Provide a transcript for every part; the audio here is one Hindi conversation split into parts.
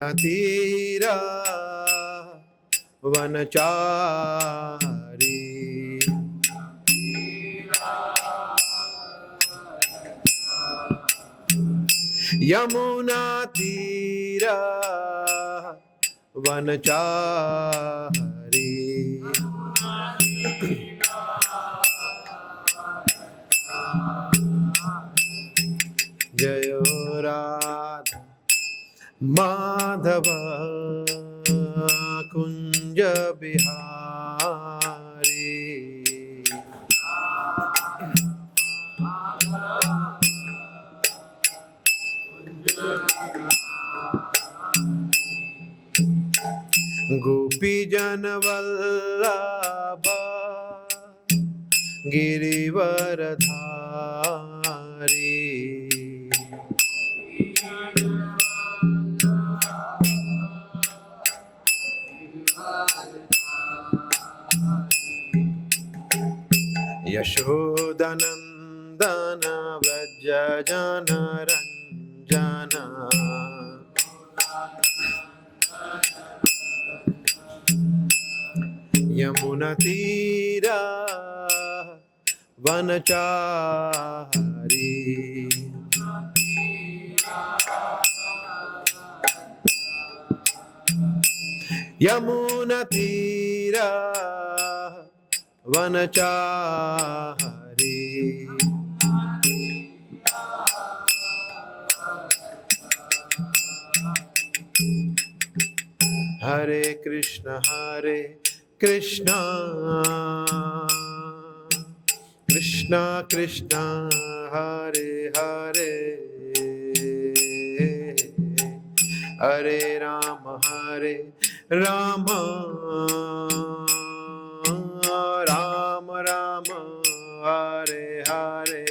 तीरा वनचारी यमुना तीरा वनचारी जय राधा माधव कुंज बिहारी गोपी जन वल्लभ गिरिवरधारी यशोदनंदन व्रज जन रंजन यमुना तीरा वनचारी यमुना तीरा वनचारी हरे कृष्ण कृष्ण कृष्ण हरे हरे हरे राम राम राम राम हरे हरे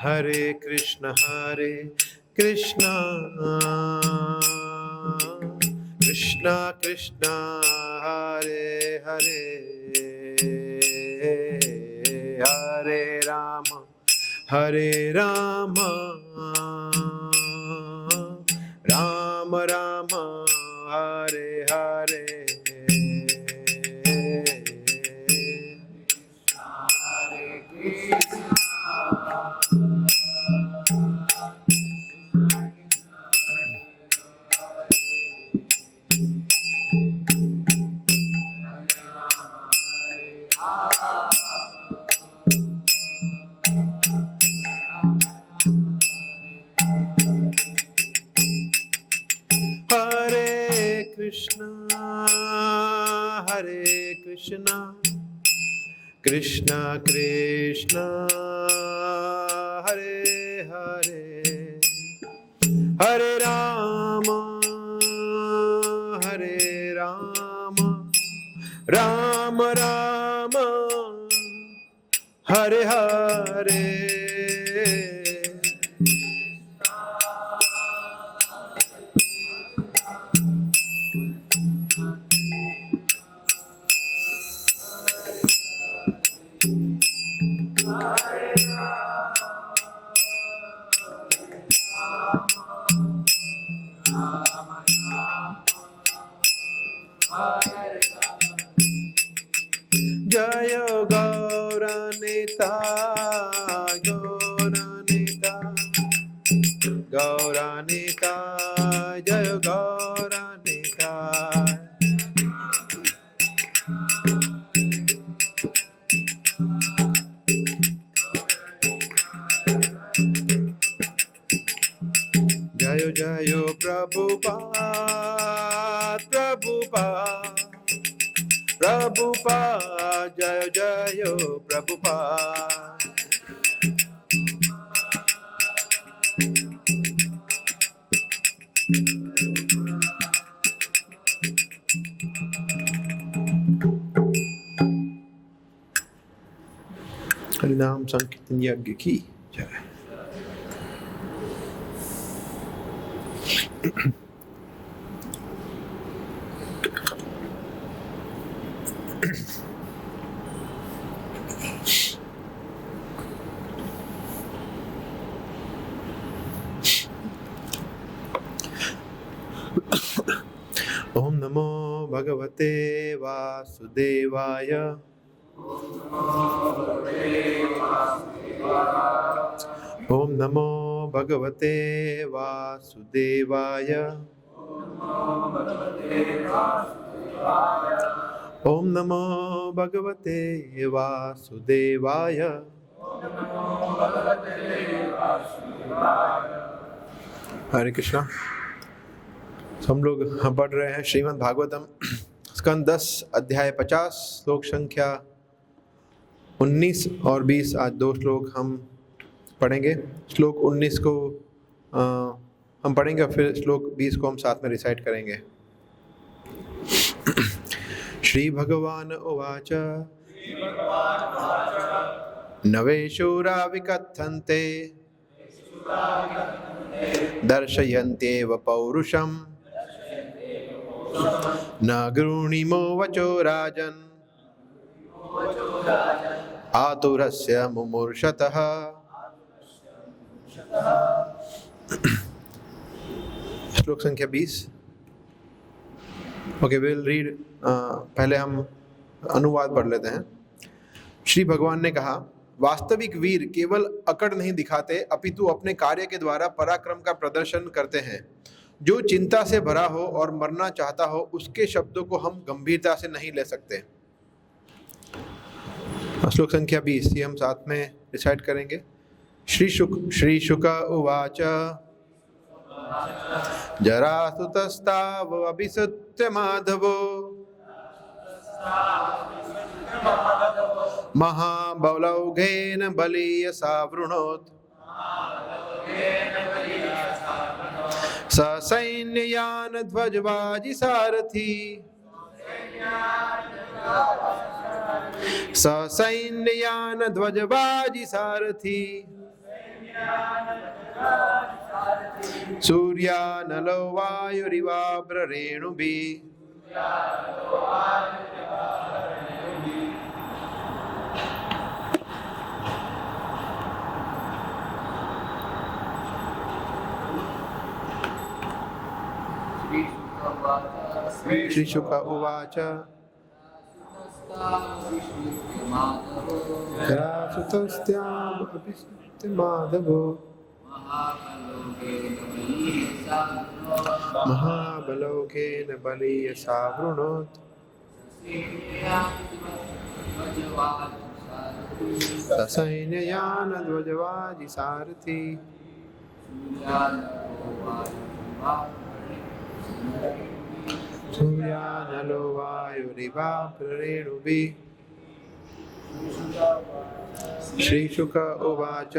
हरे कृष्ण कृष्ण कृष्ण हरे हरे हरे राम राम राम हरे हरे कृष्ण कृष्ण हरे हरे हरे राम राम राम हरे हरे जय गौरानिता जय गौरानिता जय जय प्रभुपाद जय जय प्रभुपाद हरिनाम संकीर्तन यज्ञ की जय। ओम नमो भगवते वासुदेवाय। ओम नमो भगवते वासुदेवाय। ओम नमो भगवते वासुदेवाय। हरे कृष्णा। हम लोग पढ़ रहे हैं श्रीमद् भागवतम स्कंद 10 अध्याय 50 श्लोक संख्या 19 और 20। आज 2 श्लोक हम पढ़ेंगे। श्लोक 19 को हम पढ़ेंगे और फिर श्लोक 20 को हम साथ में रिसाइट करेंगे। श्री भगवान उवाच नवे शूरा विकथन्ते दर्शयन्त्येव पौरुषम् न गृणीमो वचो राजन् आतुरस्य मुमूर्षतः। श्लोक संख्या 20। Okay, will read. पहले हम अनुवाद पढ़ लेते हैं। श्री भगवान ने कहा, वास्तविक वीर केवल अकड़ नहीं दिखाते अपितु अपने कार्य के द्वारा पराक्रम का प्रदर्शन करते हैं। जो चिंता से भरा हो और मरना चाहता हो उसके शब्दों को हम गंभीरता से नहीं ले सकते। श्लोक संख्या 20 ये हम साथ में डिसाइड करेंगे। श्री शुक उवाच जरासुतस्ताव अभिसुत्य माधवो महाबलौघेन बलीयसा वृणोत् ससैन्ययान ध्वजवाजी सारथी ससैन्ययान ध्वजवाजी सारथी सूर्यानलो वायुरिवाभ्ररेणुभिः। श्री शुक उवाच जरासुतस्त्यावभिसुत्य माधवो महाबलौघेन बलीयसा वृणोत् ससैन्ययान ध्वजवाजी सारथी सूर्यानलो वायुरिवाभ्ररेणुभिः। श्री शुक उवाच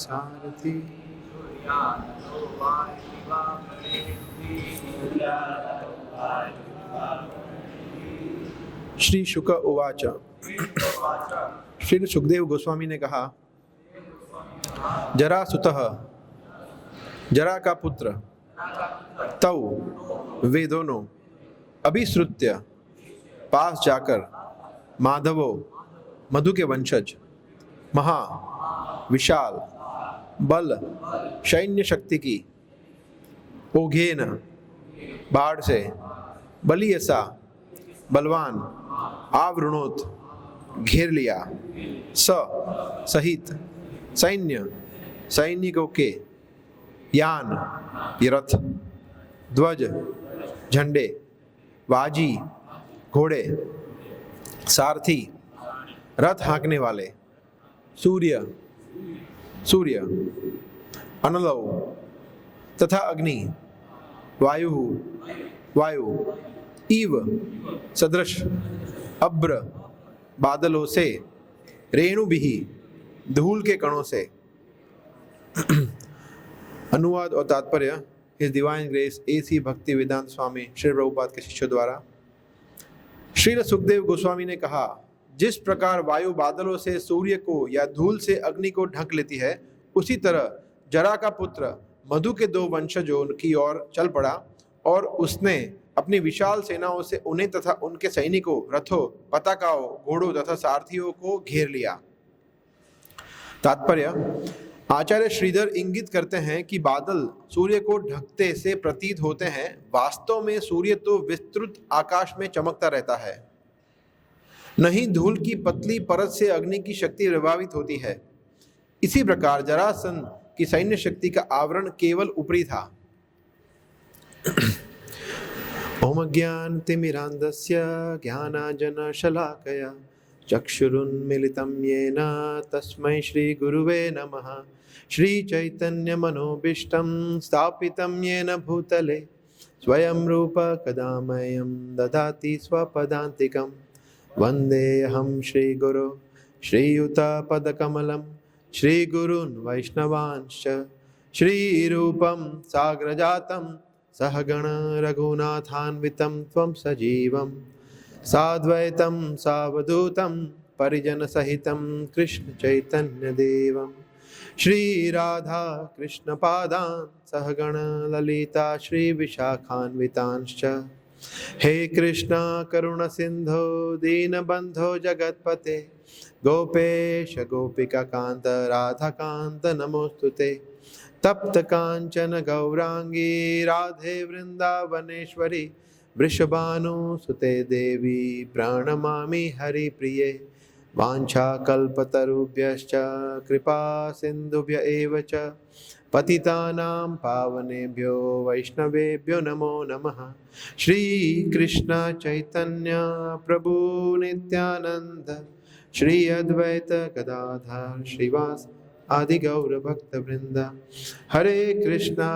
सारथी। श्री शुक उवाच श्री सुखदेव गोस्वामी ने कहा, जरासुतः जरा का पुत्र, तौ वे दोनों, अभिश्रुत्य पास जाकर, माधवो मधु के वंशज, महा विशाल बल सैन्य शक्ति की, ओघेन बाढ़ से, बलियसा बलवान, आवृणोत घेर लिया, सहित सैन्य सैनिकों के, यान ये रथ, ध्वज झंडे, वाजी घोड़े, सारथी रथ हाँकने वाले, सूर्य सूर्य, अनलव तथा अग्नि, वायु वायु, इव सदृश, अब्र बादलों से, रेणुभिः धूल के कणों से। अनुवाद और तात्पर्य हिज डिवाइन ग्रेस AC भक्ति वेदांत स्वामी श्री प्रभुपाद के शिष्यों द्वारा। श्रील सुखदेव गोस्वामी ने कहा, जिस प्रकार वायु बादलों से सूर्य को या धूल से अग्नि को ढक लेती है, उसी तरह जरा का पुत्र मधु के 2 वंशजों की ओर चल पड़ा और उसने अपनी विशाल सेनाओं से उन्हें तथा उनके सैनिकों, रथों, पताकाओं, घोड़ों तथा सारथियों को घेर लिया। तात्पर्य, आचार्य श्रीधर इंगित करते हैं कि बादल सूर्य को ढकते से प्रतीत होते हैं, वास्तव में सूर्य तो विस्तृत आकाश में चमकता रहता है, नहीं धूल की पतली परत से अग्नि की शक्ति प्रभावित होती है। इसी प्रकार जरासंध की सैन्य शक्ति का आवरण केवल ऊपरी था। ओम ज्ञानतिमिरान्धस्य ज्ञानाञ्जनशलाकया चक्षुरुन्मीलितं येन तस्मै श्रीगुरुवे नमः। श्रीचैतन्यमनोभीष्टं स्थापितं येन भूतले स्वयं रूप कदा मह्यं ददाति स्वपदान्तिकं। वन्देऽहं श्रीगुरो श्रीयुतपदकमलं श्रीगुरून् वैष्णवांश्च श्रीरूपं साग्रजातं सहगण रघुनाथान्वितं त्वं सजीवं साद्वैतं सावधूतं परिजनसहितं कृष्ण चैतन्यदेवं श्रीराधा कृष्णपादान् सहगण ललिता श्रीविशाखान्वितांश्च। हे कृष्णा करुण सिंधो दीनबंधो जगत्पते गोपेश गोपिका कांत राधा कांत नमोस्तुते। तप्त कांचन गौरांगी राधे वृंदावनेश्वरी वृषभानुसुते देवी प्रणमामि हरिप्रिये। वाञ्छाकल्पतरुभ्यश्च कृपा सिन्धुभ्य एव च पतितानां पावनेभ्यो वैष्णवेभ्यो नमो नमः। श्री कृष्ण चैतन्य प्रभु नित्यानंद श्री अद्वैत गदाधर श्रीवास आदि गौर भक्त वृंद। हरे कृष्णा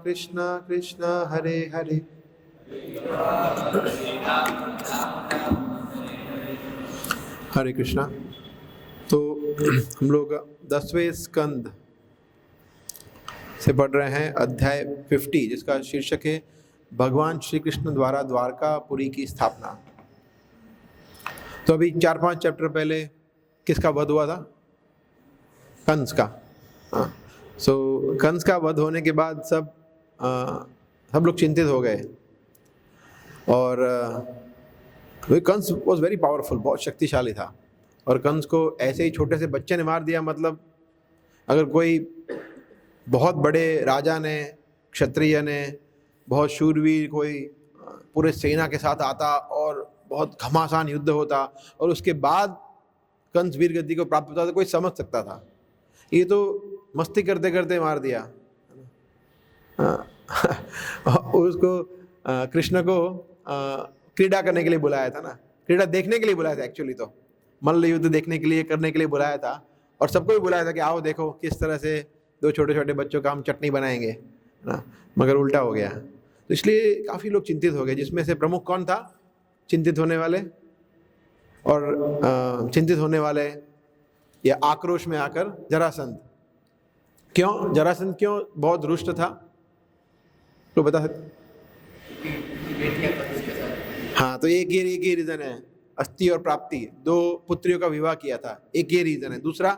कृष्णा कृष्णा हरे हरे। हरे कृष्णा। तो हम लोग 10वें स्कंद से पढ़ रहे हैं अध्याय 50, जिसका शीर्षक है भगवान श्री कृष्ण द्वारा द्वारकापुरी की स्थापना। तो अभी 4-5 चैप्टर पहले किसका वध हुआ था? कंस का। सो कंस का वध होने के बाद सब लोग चिंतित हो गए। और कंस वॉज वेरी पावरफुल, बहुत शक्तिशाली था। और कंस को ऐसे ही छोटे से बच्चे ने मार दिया। मतलब अगर कोई बहुत बड़े राजा ने, क्षत्रिय ने, बहुत शूरवीर कोई पूरे सेना के साथ आता और बहुत घमासान युद्ध होता और उसके बाद कंस वीर गति को प्राप्त होता, तो कोई समझ सकता था। ये तो मस्ती करते करते मार दिया। उसको कृष्ण को क्रीड़ा करने के लिए बुलाया था ना, क्रीड़ा देखने के लिए बुलाया था। एक्चुअली तो मल्ल युद्ध देखने के लिए, करने के लिए बुलाया था। और सबको भी बुलाया था कि आओ देखो किस तरह से 2 छोटे छोटे बच्चों का हम चटनी बनाएंगे, है ना। मगर उल्टा हो गया। तो इसलिए काफ़ी लोग चिंतित हो गए, जिसमें से प्रमुख कौन था चिंतित होने वाले? और चिंतित होने वाले या आक्रोश में आकर जरासंध। क्यों जरासंध क्यों बहुत रुष्ट था? तो बता सकते? हाँ, तो एक ही रीजन है, अस्थि और प्राप्ति। 2 पुत्रियों का विवाह किया था, एक ये रीजन है। दूसरा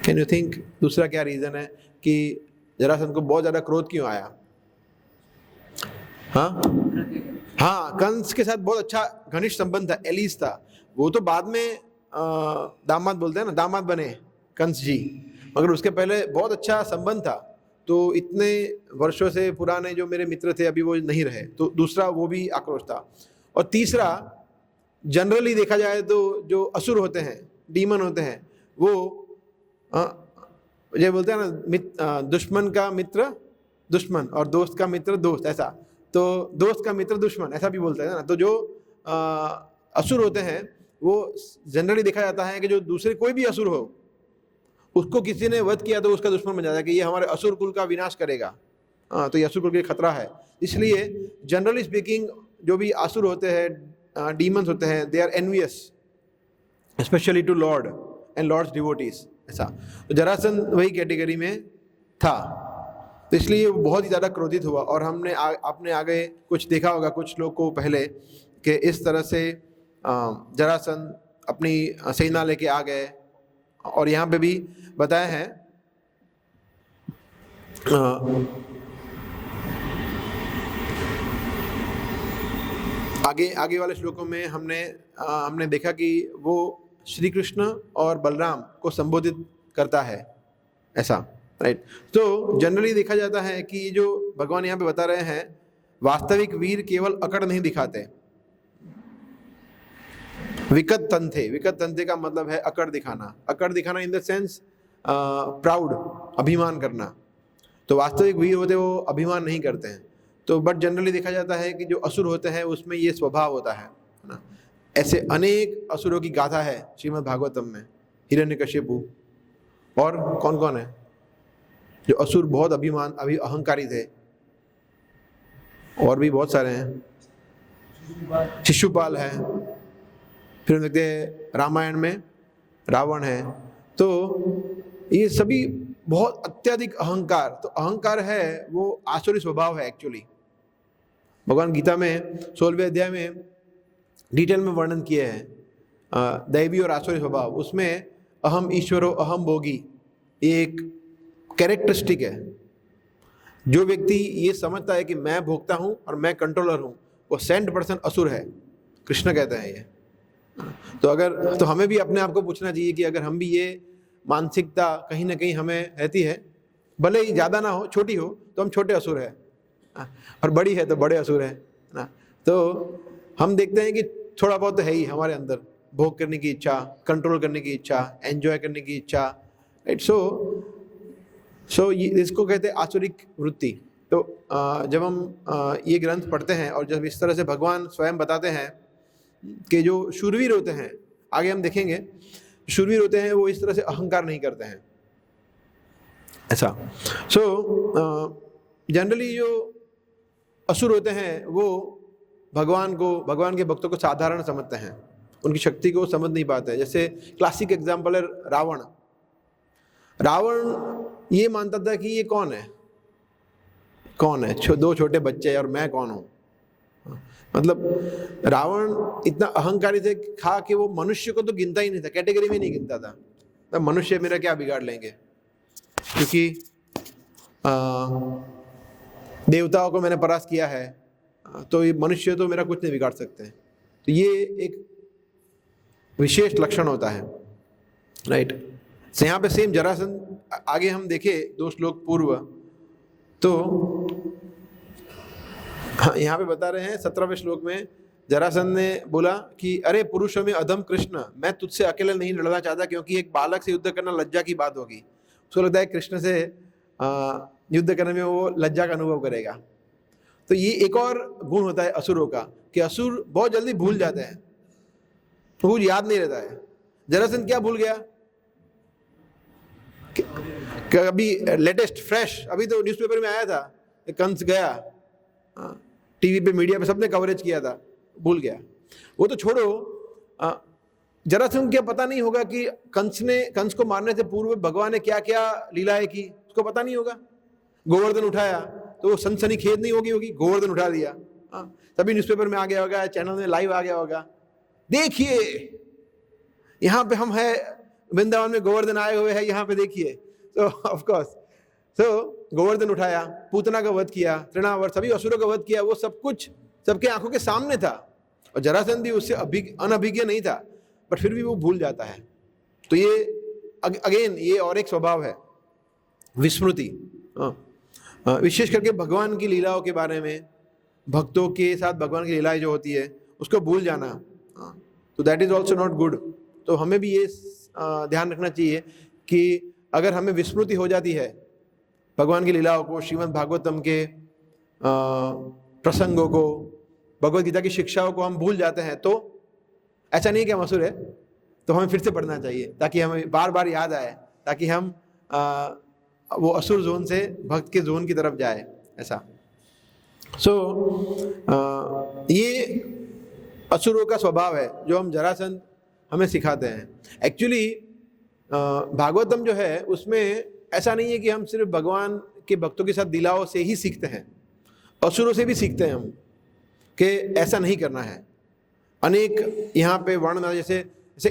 कैन यू थिंक दूसरा क्या रीजन है कि जरासंध को बहुत ज्यादा क्रोध क्यों आया? हाँ, कंस के साथ बहुत अच्छा घनिष्ठ संबंध था, एलिस था। वो तो बाद में दामाद बोलते हैं ना, दामाद बने कंस जी, मगर उसके पहले बहुत अच्छा संबंध था। तो इतने वर्षों से पुराने जो मेरे मित्र थे अभी वो नहीं रहे, तो दूसरा वो भी आक्रोश था। और तीसरा, जनरली देखा जाए तो जो असुर होते हैं, डीमन होते हैं, वो ये बोलते हैं ना, दुश्मन का मित्र दुश्मन और दोस्त का मित्र दोस्त, ऐसा। तो दोस्त का मित्र दुश्मन, ऐसा भी बोलते हैं ना। तो जो असुर होते हैं वो जनरली देखा जाता है कि जो दूसरे कोई भी असुर हो, उसको किसी ने वध किया तो उसका दुश्मन बन जाता है कि ये हमारे असुर कुल का विनाश करेगा। तो ये असुर कुल के खतरा है। इसलिए जनरली स्पीकिंग जो भी असुर होते हैं, डीमंस होते हैं, they are envious specially to lord and lord's devotees, ऐसा। तो जरासंध वही कैटेगरी में था, तो इसलिए वो बहुत ही ज़्यादा क्रोधित हुआ। और हमने आपने आगे कुछ देखा होगा कुछ लोग को पहले कि इस तरह से जरासंध अपनी सेना लेके आ गए। और यहाँ पे भी बताया है आगे वाले श्लोकों में हमने देखा कि वो श्री कृष्ण और बलराम को संबोधित करता है, ऐसा, राइट। तो जनरली देखा जाता है कि जो भगवान यहाँ पे बता रहे हैं, वास्तविक वीर केवल अकड़ नहीं दिखाते, विकट तंथे का मतलब है अकड़ दिखाना। अकड़ दिखाना इन द सेंस प्राउड, अभिमान करना। तो वास्तविक वीर होते वो अभिमान नहीं करते हैं। तो बट जनरली देखा जाता है कि जो असुर होते हैं उसमें ये स्वभाव होता है ना। ऐसे अनेक असुरों की गाथा है श्रीमद् भागवतम में। हिरण्यकशिपु और कौन कौन है जो असुर बहुत अहंकारी थे, और भी बहुत सारे हैं। शिशुपाल है, फिर हम देखते हैं रामायण में रावण है। तो ये सभी बहुत अत्यधिक अहंकार, तो अहंकार है वो आसुरी स्वभाव है एक्चुअली। भगवान गीता में 16वें अध्याय में डिटेल में वर्णन किए हैं दैवी और आसुरी स्वभाव। उसमें अहम ईश्वरो अहम भोगी एक कैरेक्टरिस्टिक है। जो व्यक्ति ये समझता है कि मैं भोगता हूँ और मैं कंट्रोलर हूँ, वो 100% असुर है, कृष्ण कहते हैं ये। तो हमें भी अपने आप को पूछना चाहिए कि अगर हम भी ये मानसिकता कहीं ना कहीं हमें रहती है, भले ही ज़्यादा ना हो, छोटी हो, तो हम छोटे असुर हैं, और बड़ी है तो बड़े असुर हैं ना। तो हम देखते हैं कि थोड़ा बहुत तो है ही हमारे अंदर, भोग करने की इच्छा, कंट्रोल करने की इच्छा, एंजॉय करने की इच्छा, राइट। सो इसको कहते हैं आसुरिक वृत्ति। तो जब हम ये ग्रंथ पढ़ते हैं और जब इस तरह से भगवान स्वयं बताते हैं कि जो शूरवीर होते हैं, आगे हम देखेंगे, शूरवीर होते हैं वो इस तरह से अहंकार नहीं करते हैं, ऐसा। जनरली जो असुर होते हैं वो भगवान के भक्तों को साधारण समझते हैं, उनकी शक्ति को समझ नहीं पाते हैं। जैसे क्लासिक एग्जाम्पल है रावण ये मानता था कि ये कौन है, दो छोटे बच्चे और मैं कौन हूँ। मतलब रावण इतना अहंकारी थे खा कि वो मनुष्य को तो गिनता ही नहीं था, कैटेगरी में नहीं गिनता था। तो मनुष्य मेरा क्या बिगाड़ लेंगे, क्योंकि देवताओं को मैंने परास्त किया है, तो ये मनुष्य तो मेरा कुछ नहीं बिगाड़ सकते हैं। तो ये एक विशेष लक्षण होता है, राइट। तो यहाँ पे सेम जरासंध, आगे हम देखे 2 श्लोक पूर्व, तो यहाँ पे बता रहे हैं 17वें श्लोक में जरासंध ने बोला कि अरे पुरुषों में अधम कृष्ण, मैं तुझसे अकेले नहीं लड़ना चाहता, क्योंकि एक बालक से युद्ध करना लज्जा की बात होगी। उसको लगता है कृष्ण से युद्ध करने में वो लज्जा का अनुभव करेगा। तो ये एक और गुण होता है असुरों का कि असुर बहुत जल्दी भूल जाते हैं, तो कुछ याद नहीं रहता है। जरासंध क्या भूल गया, अभी लेटेस्ट फ्रेश, अभी तो न्यूज़पेपर में आया था, कंस गया, टीवी पे मीडिया पे सबने कवरेज किया था, भूल गया। वो तो छोड़ो, जरासंध क्या पता नहीं होगा कि कंस को मारने से पूर्व भगवान ने क्या क्या लीलाएं की, उसको पता नहीं होगा। गोवर्धन उठाया तो वो सनसनीखेज नहीं होगी, गोवर्धन उठा दिया, तभी न्यूज़पेपर में आ गया होगा, चैनल में लाइव आ गया होगा, देखिए यहाँ पे हम है वृंदावन में, गोवर्धन आए हुए हैं यहाँ पे, देखिए। तो ऑफ कोर्स, तो गोवर्धन उठाया, पूतना का वध किया, तृणावर्त, सभी असुरों का वध किया, वो सब कुछ सबके आंखों के सामने था। और जरासंध भी उससे अनभिज्ञ नहीं था। बट फिर भी वो भूल जाता है। तो ये अगेन ये और एक स्वभाव है, विस्मृति। विशेष करके भगवान की लीलाओं के बारे में, भक्तों के साथ भगवान की लीलाएं जो होती है उसको भूल जाना, तो that is also not good. तो हमें भी ये ध्यान रखना चाहिए कि अगर हमें विस्मृति हो जाती है भगवान की लीलाओं को, श्रीमद् भागवतम के प्रसंगों को, भगवद गीता की शिक्षाओं को हम भूल जाते हैं, तो ऐसा नहीं कि हम असुर है, तो हमें फिर से पढ़ना चाहिए ताकि हमें बार बार याद आए, ताकि हम वो असुर जोन से भक्त के जोन की तरफ जाए, ऐसा। ये असुरों का स्वभाव है जो हम जरासंध हमें सिखाते हैं। एक्चुअली भागवतम जो है उसमें ऐसा नहीं है कि हम सिर्फ भगवान के भक्तों के साथ लीलाओं से ही सीखते हैं, असुरों से भी सीखते हैं हम कि ऐसा नहीं करना है। अनेक यहाँ पे वर्णन, जैसे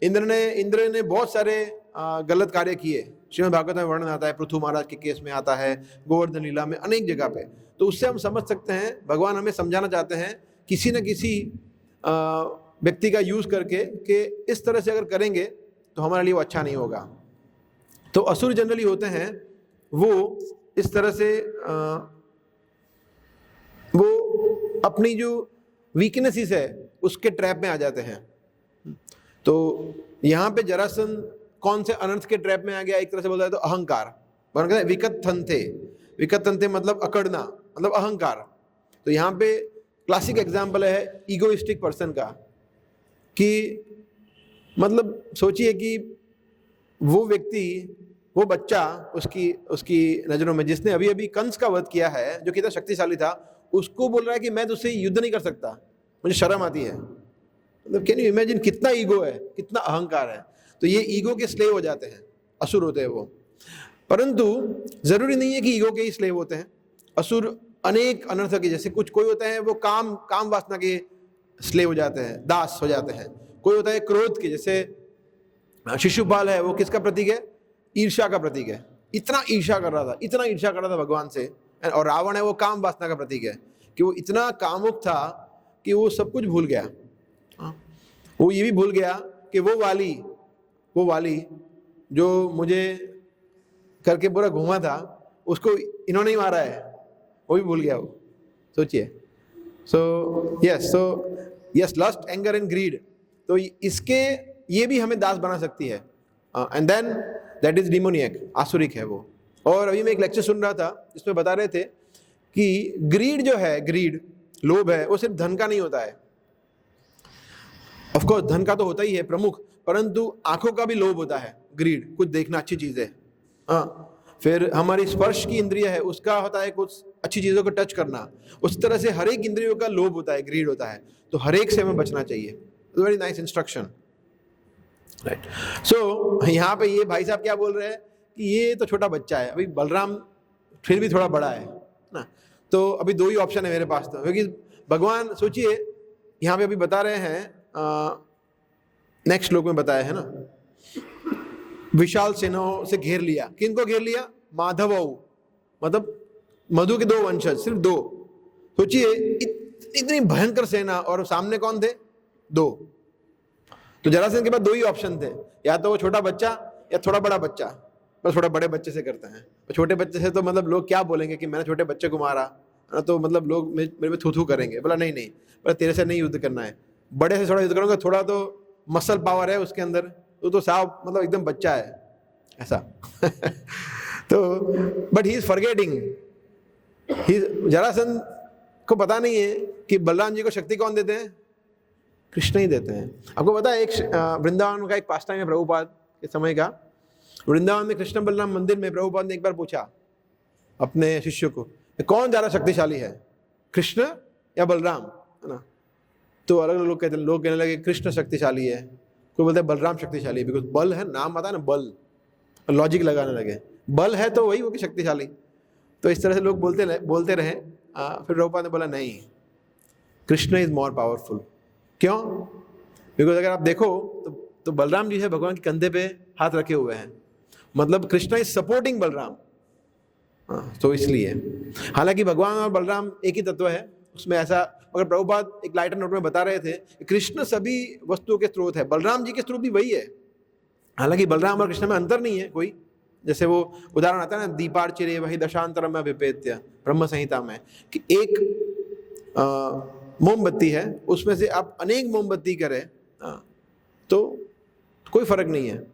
इंद्र ने बहुत सारे गलत कार्य किए। श्रीमद् भागवत में वर्णन आता है, पृथु महाराज के केस में आता है, गोवर्धन लीला में, अनेक जगह पे। तो उससे हम समझ सकते हैं भगवान हमें समझाना चाहते हैं किसी न किसी व्यक्ति का यूज करके कि इस तरह से अगर करेंगे तो हमारे लिए वो अच्छा नहीं होगा। तो असुर जनरली होते हैं वो इस तरह से वो अपनी जो वीकनेसेस है उसके ट्रैप में आ जाते हैं। तो यहाँ पे जरासंध कौन से अनर्थ के ट्रैप में आ गया? एक तरह से बोलता है तो अहंकार, विकथंते मतलब अकड़ना, मतलब अहंकार। तो यहाँ पे क्लासिक एग्जाम्पल है ईगोइस्टिक पर्सन का, कि मतलब सोचिए कि वो व्यक्ति, वो बच्चा उसकी नजरों में जिसने अभी अभी कंस का वध किया है, जो कितना शक्तिशाली था, उसको बोल रहा है कि मैं तुझसे युद्ध नहीं कर सकता, मुझे शर्म आती है। मतलब कैन यू इमेजिन कितना ईगो है, कितना अहंकार है। तो ये ईगो के स्लेव हो जाते हैं, असुर होते हैं वो। परंतु जरूरी नहीं है कि ईगो के ही स्लेव होते हैं असुर। अनेक अनर्थ के, जैसे कोई होता है वो काम वासना के स्लेव हो जाते हैं, दास हो जाते हैं। कोई होता है क्रोध के, जैसे शिशुपाल है, वो किसका प्रतीक है? ईर्ष्या का प्रतीक है। इतना ईर्ष्या कर रहा था भगवान से। और रावण है, वो काम वासना का प्रतीक है, कि वो इतना कामुक था कि वो सब कुछ भूल गया। वो ये भी भूल गया कि वो वाली जो मुझे करके पूरा घूमा था, उसको इन्होंने ही मारा है, वो भी भूल गया वो। सोचिए। So yes, lust, anger and greed, तो इसके ये भी हमें दास बना सकती है। And then that is demoniac, आसुरिक है वो। और अभी मैं एक लेक्चर सुन रहा था जिसमें बता रहे थे कि ग्रीड जो है, ग्रीड लोभ है, वो सिर्फ धन का नहीं होता है। ऑफ कोर्स धन का तो होता ही है प्रमुख, परंतु आंखों का भी लोभ होता है। ग्रीड, कुछ देखना, अच्छी चीजें। हाँ, फिर हमारी स्पर्श की इंद्रिय है, उसका होता है कुछ अच्छी चीजों को टच करना। उस तरह से हर एक इंद्रियों का लोभ होता है, ग्रीड होता है। तो हर एक से हमें बचना चाहिए। Very nice instruction, right. So यहाँ पे ये भाई साहब क्या बोल रहे हैं कि ये तो छोटा बच्चा है, अभी बलराम फिर भी थोड़ा बड़ा है ना। तो अभी दो ही ऑप्शन है मेरे पास, तो क्योंकि भगवान, सोचिए यहाँ पे अभी बता रहे हैं, नेक्स्ट श्लोक में बताया है ना, विशाल सेनाओं से घेर लिया। किनको घेर लिया? माधव, मतलब मधु के 2 वंशज, सिर्फ 2। सोचिए इतनी भयंकर सेना, और सामने कौन थे? 2। तो जरासंध के पास 2 ही ऑप्शन थे, या तो वो छोटा बच्चा या थोड़ा बड़ा बच्चा। बस थोड़ा बड़े बच्चे से करते हैं। छोटे बच्चे से तो मतलब लोग क्या बोलेंगे कि मैंने छोटे बच्चे को मारा, तो मतलब लोग मेरे में थू करेंगे। बोला नहीं, बोला तेरे से नहीं युद्ध करना है, बड़े से थोड़ा युद्ध करूंगा, थोड़ा तो मसल पावर है उसके अंदर, तो साहब मतलब एकदम बच्चा है, ऐसा। तो but he is forgetting, Jarasandh को पता नहीं है कि बलराम जी को शक्ति कौन देते हैं? कृष्ण ही देते हैं। आपको पता है, एक वृंदावन का एक पास टाइम है प्रभुपाद के समय का। वृंदावन में कृष्ण बलराम मंदिर में प्रभुपाद ने एक बार पूछा अपने शिष्य को, कौन ज्यादा शक्तिशाली है, कृष्ण या बलराम, है ना। तो अलग अलग लोग कहने लगे कृष्ण शक्तिशाली है, कोई बोलते हैं बलराम शक्तिशाली, बिकॉज बल है, नाम आता है ना बल, लॉजिक लगाने लगे, बल है तो वही होगी शक्तिशाली। तो इस तरह से लोग बोलते रहे। फिर प्रभुपाद ने बोला नहीं, कृष्ण इज मोर पावरफुल। क्यों? बिकॉज अगर आप देखो तो बलराम जी है भगवान के कंधे पे हाथ रखे हुए हैं, मतलब कृष्ण इज सपोर्टिंग बलराम। तो इसलिए, हालांकि भगवान और बलराम एक ही तत्व है, उसमें ऐसा अगर प्रभुपाद एक लाइटर नोट में बता रहे थे, कृष्ण सभी वस्तुओं के स्रोत है, बलराम जी के स्रोत भी वही है। हालांकि बलराम और कृष्ण में अंतर नहीं है कोई, जैसे वो उदाहरण आता है ना, दीपार्चिरे वही दशांतरम में विपेत्य, ब्रह्म संहिता में, कि एक मोमबत्ती है, उसमें से आप अनेक मोमबत्ती करें तो कोई फर्क नहीं है।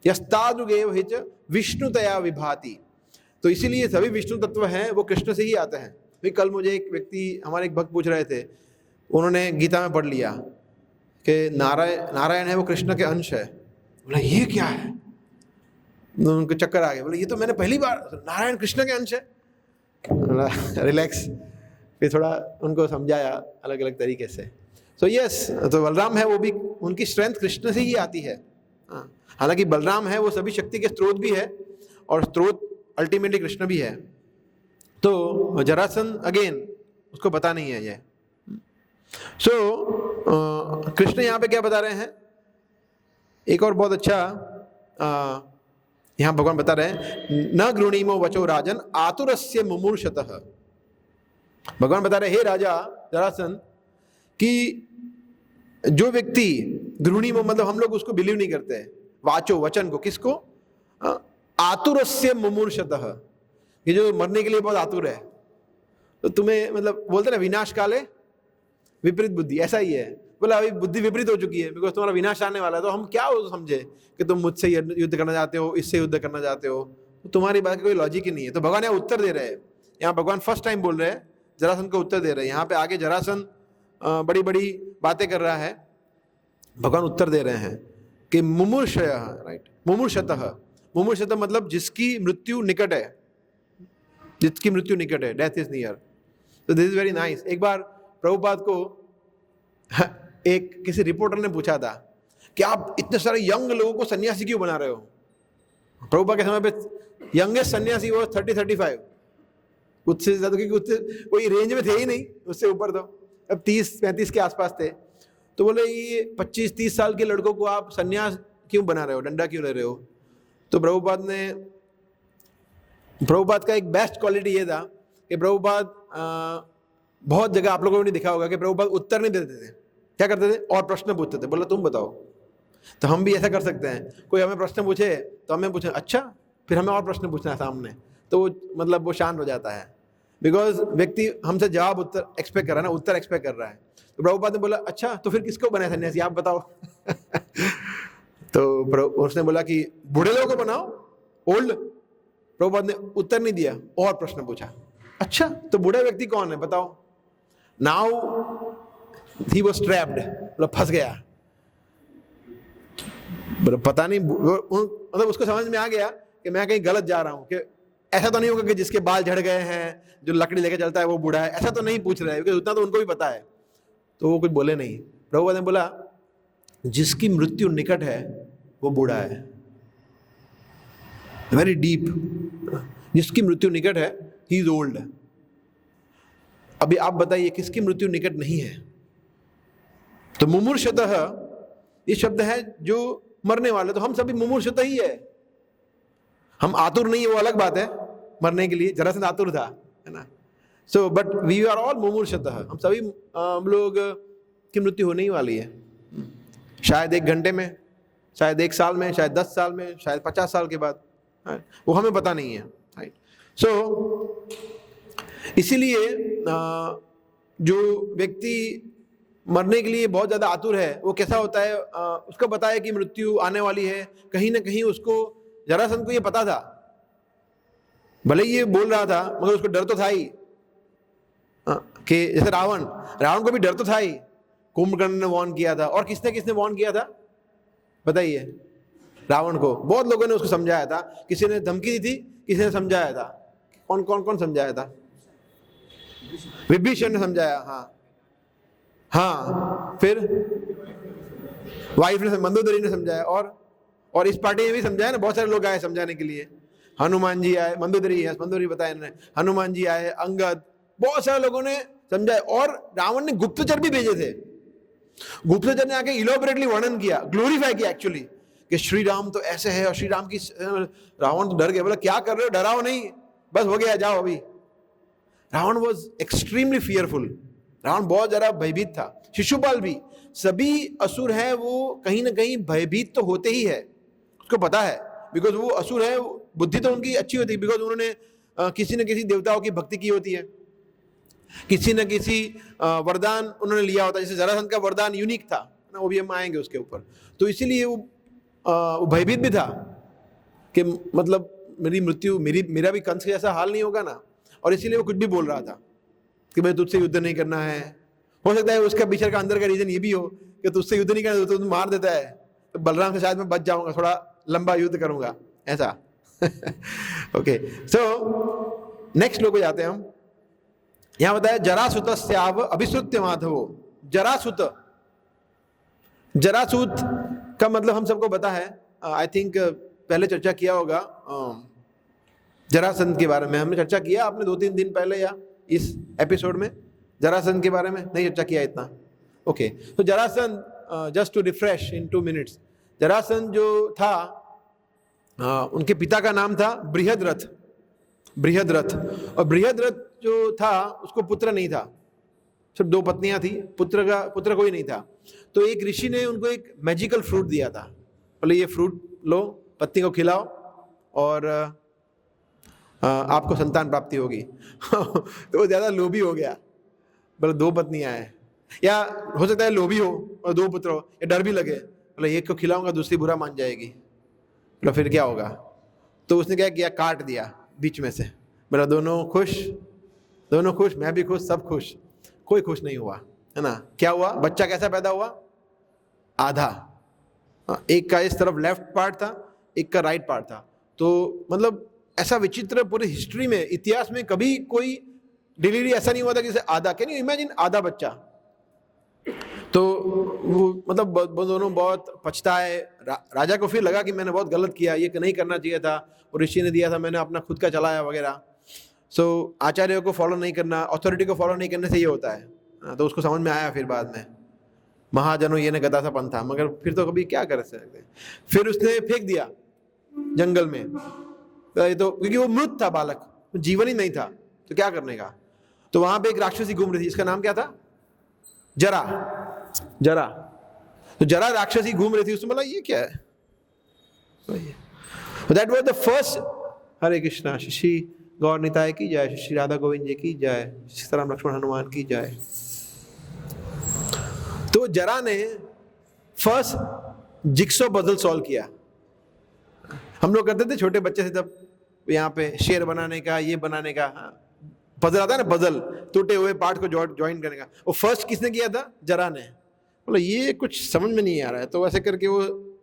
यस्तादृगेव हिच विष्णुतया विभाति, तो इसीलिए सभी विष्णु तत्व हैं वो कृष्ण से ही आते हैं। फिर कल मुझे एक व्यक्ति, हमारे एक भक्त पूछ रहे थे, उन्होंने गीता में पढ़ लिया कि नारायण है वो कृष्ण के अंश है। बोला ये क्या है, उनको चक्कर आ गया, बोले ये तो मैंने पहली बार, नारायण कृष्ण के अंश है। रिलैक्स, फिर थोड़ा उनको समझाया अलग अलग तरीके से। सो यस, तो बलराम है वो भी, उनकी स्ट्रेंथ कृष्ण से ही आती है। हालांकि बलराम है वो सभी शक्ति के स्रोत भी है, और स्रोत अल्टीमेटली कृष्ण भी है। तो जरासंध अगेन उसको पता नहीं है ये। सो कृष्ण यहाँ पे क्या बता रहे हैं, एक और बहुत अच्छा यहाँ भगवान बता रहे हैं, न गृणीमो वचो राजन आतुरस्य मुमूर्षतः। भगवान बता रहे, हे राजा जरासंध, कि जो व्यक्ति गृणीमो मतलब हम लोग उसको बिलीव नहीं करते, वाचो वचन को, किसको, आतुरस्य मुमूर्षतः, ये जो मरने के लिए बहुत आतुर है, तो तुम्हें मतलब बोलते ना विनाश काले विपरीत बुद्धि, ऐसा ही है। बोला अभी बुद्धि विपरीत हो चुकी है, बिकॉज तुम्हारा विनाश आने वाला है, तो हम क्या हो समझे कि तुम मुझसे युद्ध करना चाहते हो, इससे युद्ध करना चाहते हो, तो तुम्हारी बात की कोई लॉजिक ही नहीं है। तो भगवान यहाँ उत्तर दे रहे हैं, यहाँ भगवान फर्स्ट टाइम बोल रहे हैं, जरासंध को उत्तर दे रहे हैं। यहाँ पे आगे जरासंध बड़ी बड़ी बातें कर रहा है, भगवान उत्तर दे रहे हैं कि मुमूर्षय, राइट, मुमूर्षतः, मुमूर्षतः मतलब जिसकी मृत्यु निकट है, जिसकी मृत्यु निकट है, डेथ इज नियर। तो दिस इज वेरी नाइस। एक बार प्रभुपाद को एक किसी रिपोर्टर ने पूछा था कि आप इतने सारे यंग लोगों को सन्यासी क्यों बना रहे हो। प्रभुपाद के समय पे यंगेस्ट सन्यासी वो 30-35, उससे ज्यादा, क्योंकि उससे कोई रेंज में थे ही नहीं, उससे ऊपर तो अब 30-35 के आसपास थे। तो बोले ये 25-30 साल के लड़कों को आप सन्यास क्यों बना रहे हो, डंडा क्यों ले रहे हो। तो प्रभुपाद का एक बेस्ट क्वालिटी ये था कि प्रभुपाद बहुत जगह आप लोगों ने देखा होगा कि प्रभुपाद उत्तर नहीं देते थे, क्या करते थे, और प्रश्न पूछते थे। बोला तुम बताओ। तो हम भी ऐसा कर सकते हैं, कोई हमें प्रश्न पूछे तो हमें पूछे अच्छा, फिर हमें और प्रश्न पूछना है सामने, तो मतलब वो शांत हो जाता है, बिकॉज व्यक्ति हमसे जवाब उत्तर एक्सपेक्ट कर रहा है ना, उत्तर एक्सपेक्ट कर रहा है। तो प्रभुपाद ने बोला अच्छा तो फिर किसको बनाए सन्यासी, आप बताओ। तो उसने बोला कि बूढ़े लोगों को बनाओ, ओल्ड। प्रभुपाद ने उत्तर नहीं दिया, और प्रश्न पूछा, अच्छा तो बूढ़ा व्यक्ति कौन है बताओ। नाउ ही वाज ट्रैप्ड, मतलब फंस गया, पता नहीं, मतलब उसको समझ में आ गया कि मैं कहीं गलत जा रहा हूं, कि ऐसा तो नहीं होगा कि जिसके बाल झड़ गए हैं, जो लकड़ी लेके चलता है वो बूढ़ा है, ऐसा तो नहीं पूछ रहे हैं, क्योंकि उतना तो उनको भी पता है। तो वो कुछ बोले नहीं। प्रभुपाद ने बोला जिसकी मृत्यु निकट है वो बूढ़ा है, वेरी डीप, जिसकी मृत्यु निकट है ही इज ओल्ड। अभी आप बताइए किसकी मृत्यु निकट नहीं है। तो मुमूर्षतः ये शब्द है जो मरने वाले, तो हम सभी मुमूर्षतः ही है, हम आतुर नहीं है, वो अलग बात है, मरने के लिए जरासंध आतुर था, है ना। So but we are all मुमूर्षतः, हम सभी हम लोग की मृत्यु होने ही वाली है, शायद 1 घंटे में, शायद 1 साल में, शायद 10 साल में, शायद 50 साल के बाद, वो हमें पता नहीं है, राइट। सो इसीलिए जो व्यक्ति मरने के लिए बहुत ज़्यादा आतुर है, वो कैसा होता है, उसको पता है कि मृत्यु आने वाली है, कहीं ना कहीं उसको, जरासंध को ये पता था, भले ही ये बोल रहा था मगर उसको डर तो था ही, कि जैसे रावण को भी डर तो था ही, कुंभकर्ण ने वार्न किया था, और किसने वार्न किया था बताइए, रावण को बहुत लोगों ने उसको समझाया था, किसी ने धमकी दी थी, किसी ने समझाया था, कौन समझाया था, विभीषण ने समझाया, हाँ, फिर वाइफ ने, मंदोदरी ने समझाया, और इस पार्टी में भी समझाया ना, बहुत सारे लोग आए समझाने के लिए, हनुमान जी आए, मंदोदरी बताया इन्होंने, हनुमान जी आए, अंगद, बहुत सारे लोगों ने समझाया, और रावण ने गुप्तचर भी भेजे थे, गुप्तचर ने आके इलोबरेटली वर्णन किया, ग्लोरीफाई किया एक्चुअली, कि श्री राम तो ऐसे है, और श्री राम की, रावण तो डर गया, बोला क्या कर रहे हो, डराओ नहीं, बस हो गया, जाओ अभी। Ravan was extremely fearful, Ravan बहुत ज़्यादा भयभीत था, शिशुपाल भी। सभी असुर हैं वो कहीं ना कहीं भयभीत तो होते ही है, उसको पता है, बिकॉज वो असुर है, बुद्धि तो उनकी अच्छी होती है, बिकॉज उन्होंने किसी न किसी देवताओं की भक्ति की होती है, किसी न किसी वरदान उन्होंने लिया होता है। जैसे जरासंध का वरदान यूनिक था ना, वो भी हम आएंगे उसके ऊपर। तो इसीलिए वो भयभीत भी था कि मतलब मेरी मृत्यु, मेरा भी कंस के जैसा हाल नहीं होगा ना, और इसीलिए वो कुछ भी बोल रहा था कि भाई तुझसे युद्ध नहीं करना है। हो सकता है उसका पीछे का अंदर का रीजन ये भी हो कि तुझसे युद्ध नहीं करना, तो मार देता है, तो बलराम से शायद मैं बच जाऊंगा, थोड़ा लंबा युद्ध करूंगा, ऐसा। ओके, सो नेक्स्ट लोग जाते हैं हम। यहां बताया जरासुतस्याव अभिश्रुत्य माधवो। जरासुत, जरासूत का मतलब हम सबको पता है, आई थिंक पहले चर्चा किया होगा जरासंध के बारे में। हमने चर्चा किया आपने 2-3 दिन पहले या इस एपिसोड में जरासंध के बारे में नहीं चर्चा किया इतना। ओके, तो Jarasandh, just to refresh in 2 minutes, Jarasandh जो था उनके पिता का नाम था बृहद्रथ। बृहद्रथ, और बृहद्रथ जो था उसको पुत्र नहीं था, सिर्फ 2 पत्नियां थी, पुत्र कोई नहीं था। तो एक ऋषि ने उनको एक मैजिकल फ्रूट दिया था, बोले ये फ्रूट लो, पत्नी को खिलाओ और आपको संतान प्राप्ति होगी। तो वो ज़्यादा लोभी हो गया, बोले 2 पत्नियां हैं, या हो सकता है लोभी हो और 2 पुत्र हो, या डर भी लगे, बोले एक को खिलाऊंगा दूसरी बुरा मान जाएगी, बोला फिर क्या होगा। तो उसने क्या किया, काट दिया बीच में से, बोला दोनों खुश, मैं भी खुश, सब खुश। कोई खुश नहीं हुआ, है ना। क्या हुआ, बच्चा कैसा पैदा हुआ, आधा, एक का इस तरफ लेफ्ट पार्ट था, एक का राइट पार्ट था। तो मतलब ऐसा विचित्र पूरी हिस्ट्री में, इतिहास में कभी कोई डिलीवरी ऐसा नहीं हुआ था कि जैसे आधा, कैन यू इमेजिन, आधा बच्चा। तो वो मतलब वो दोनों बहुत पछताए। राजा को फिर लगा कि मैंने बहुत गलत किया, ये नहीं करना चाहिए था, और ऋषि ने दिया था, मैंने अपना खुद का चलाया वगैरह। सो आचार्यों को फॉलो नहीं करना, अथॉरिटी को फॉलो नहीं करने से ये होता है। तो उसको समझ में आया फिर बाद में, महाजनों ये ने गदा सा पंथा, मगर फिर तो कभी क्या कर सकते। फिर उसने फेंक दिया जंगल में, तो क्योंकि वो मृत था बालक, जीवन ही नहीं था, तो क्या करने का। तो वहां पे एक राक्षसी घूम रही थी, इसका नाम क्या था, जरा। तो जरा राक्षसी घूम रही थी, उसने बोला ये क्या है, दैट वाज द फर्स्ट। हरे कृष्णा, श्री गौर निताय की जय, श्री राधा गोविंद जी की जय, सीताराम लक्ष्मण हनुमान की जय। तो जरा ने फर्स्ट जिक्सो पजल सॉल्व किया। हम लोग करते थे छोटे बच्चे से, तब यहाँ पे शेर बनाने का, ये बनाने का पजल आता है ना, पजल टूटे हुए पार्ट को ज्वाइन करने का। वो फर्स्ट किसने किया था, जरा ने। बोला ये कुछ समझ में नहीं आ रहा है, तो वैसे करके वो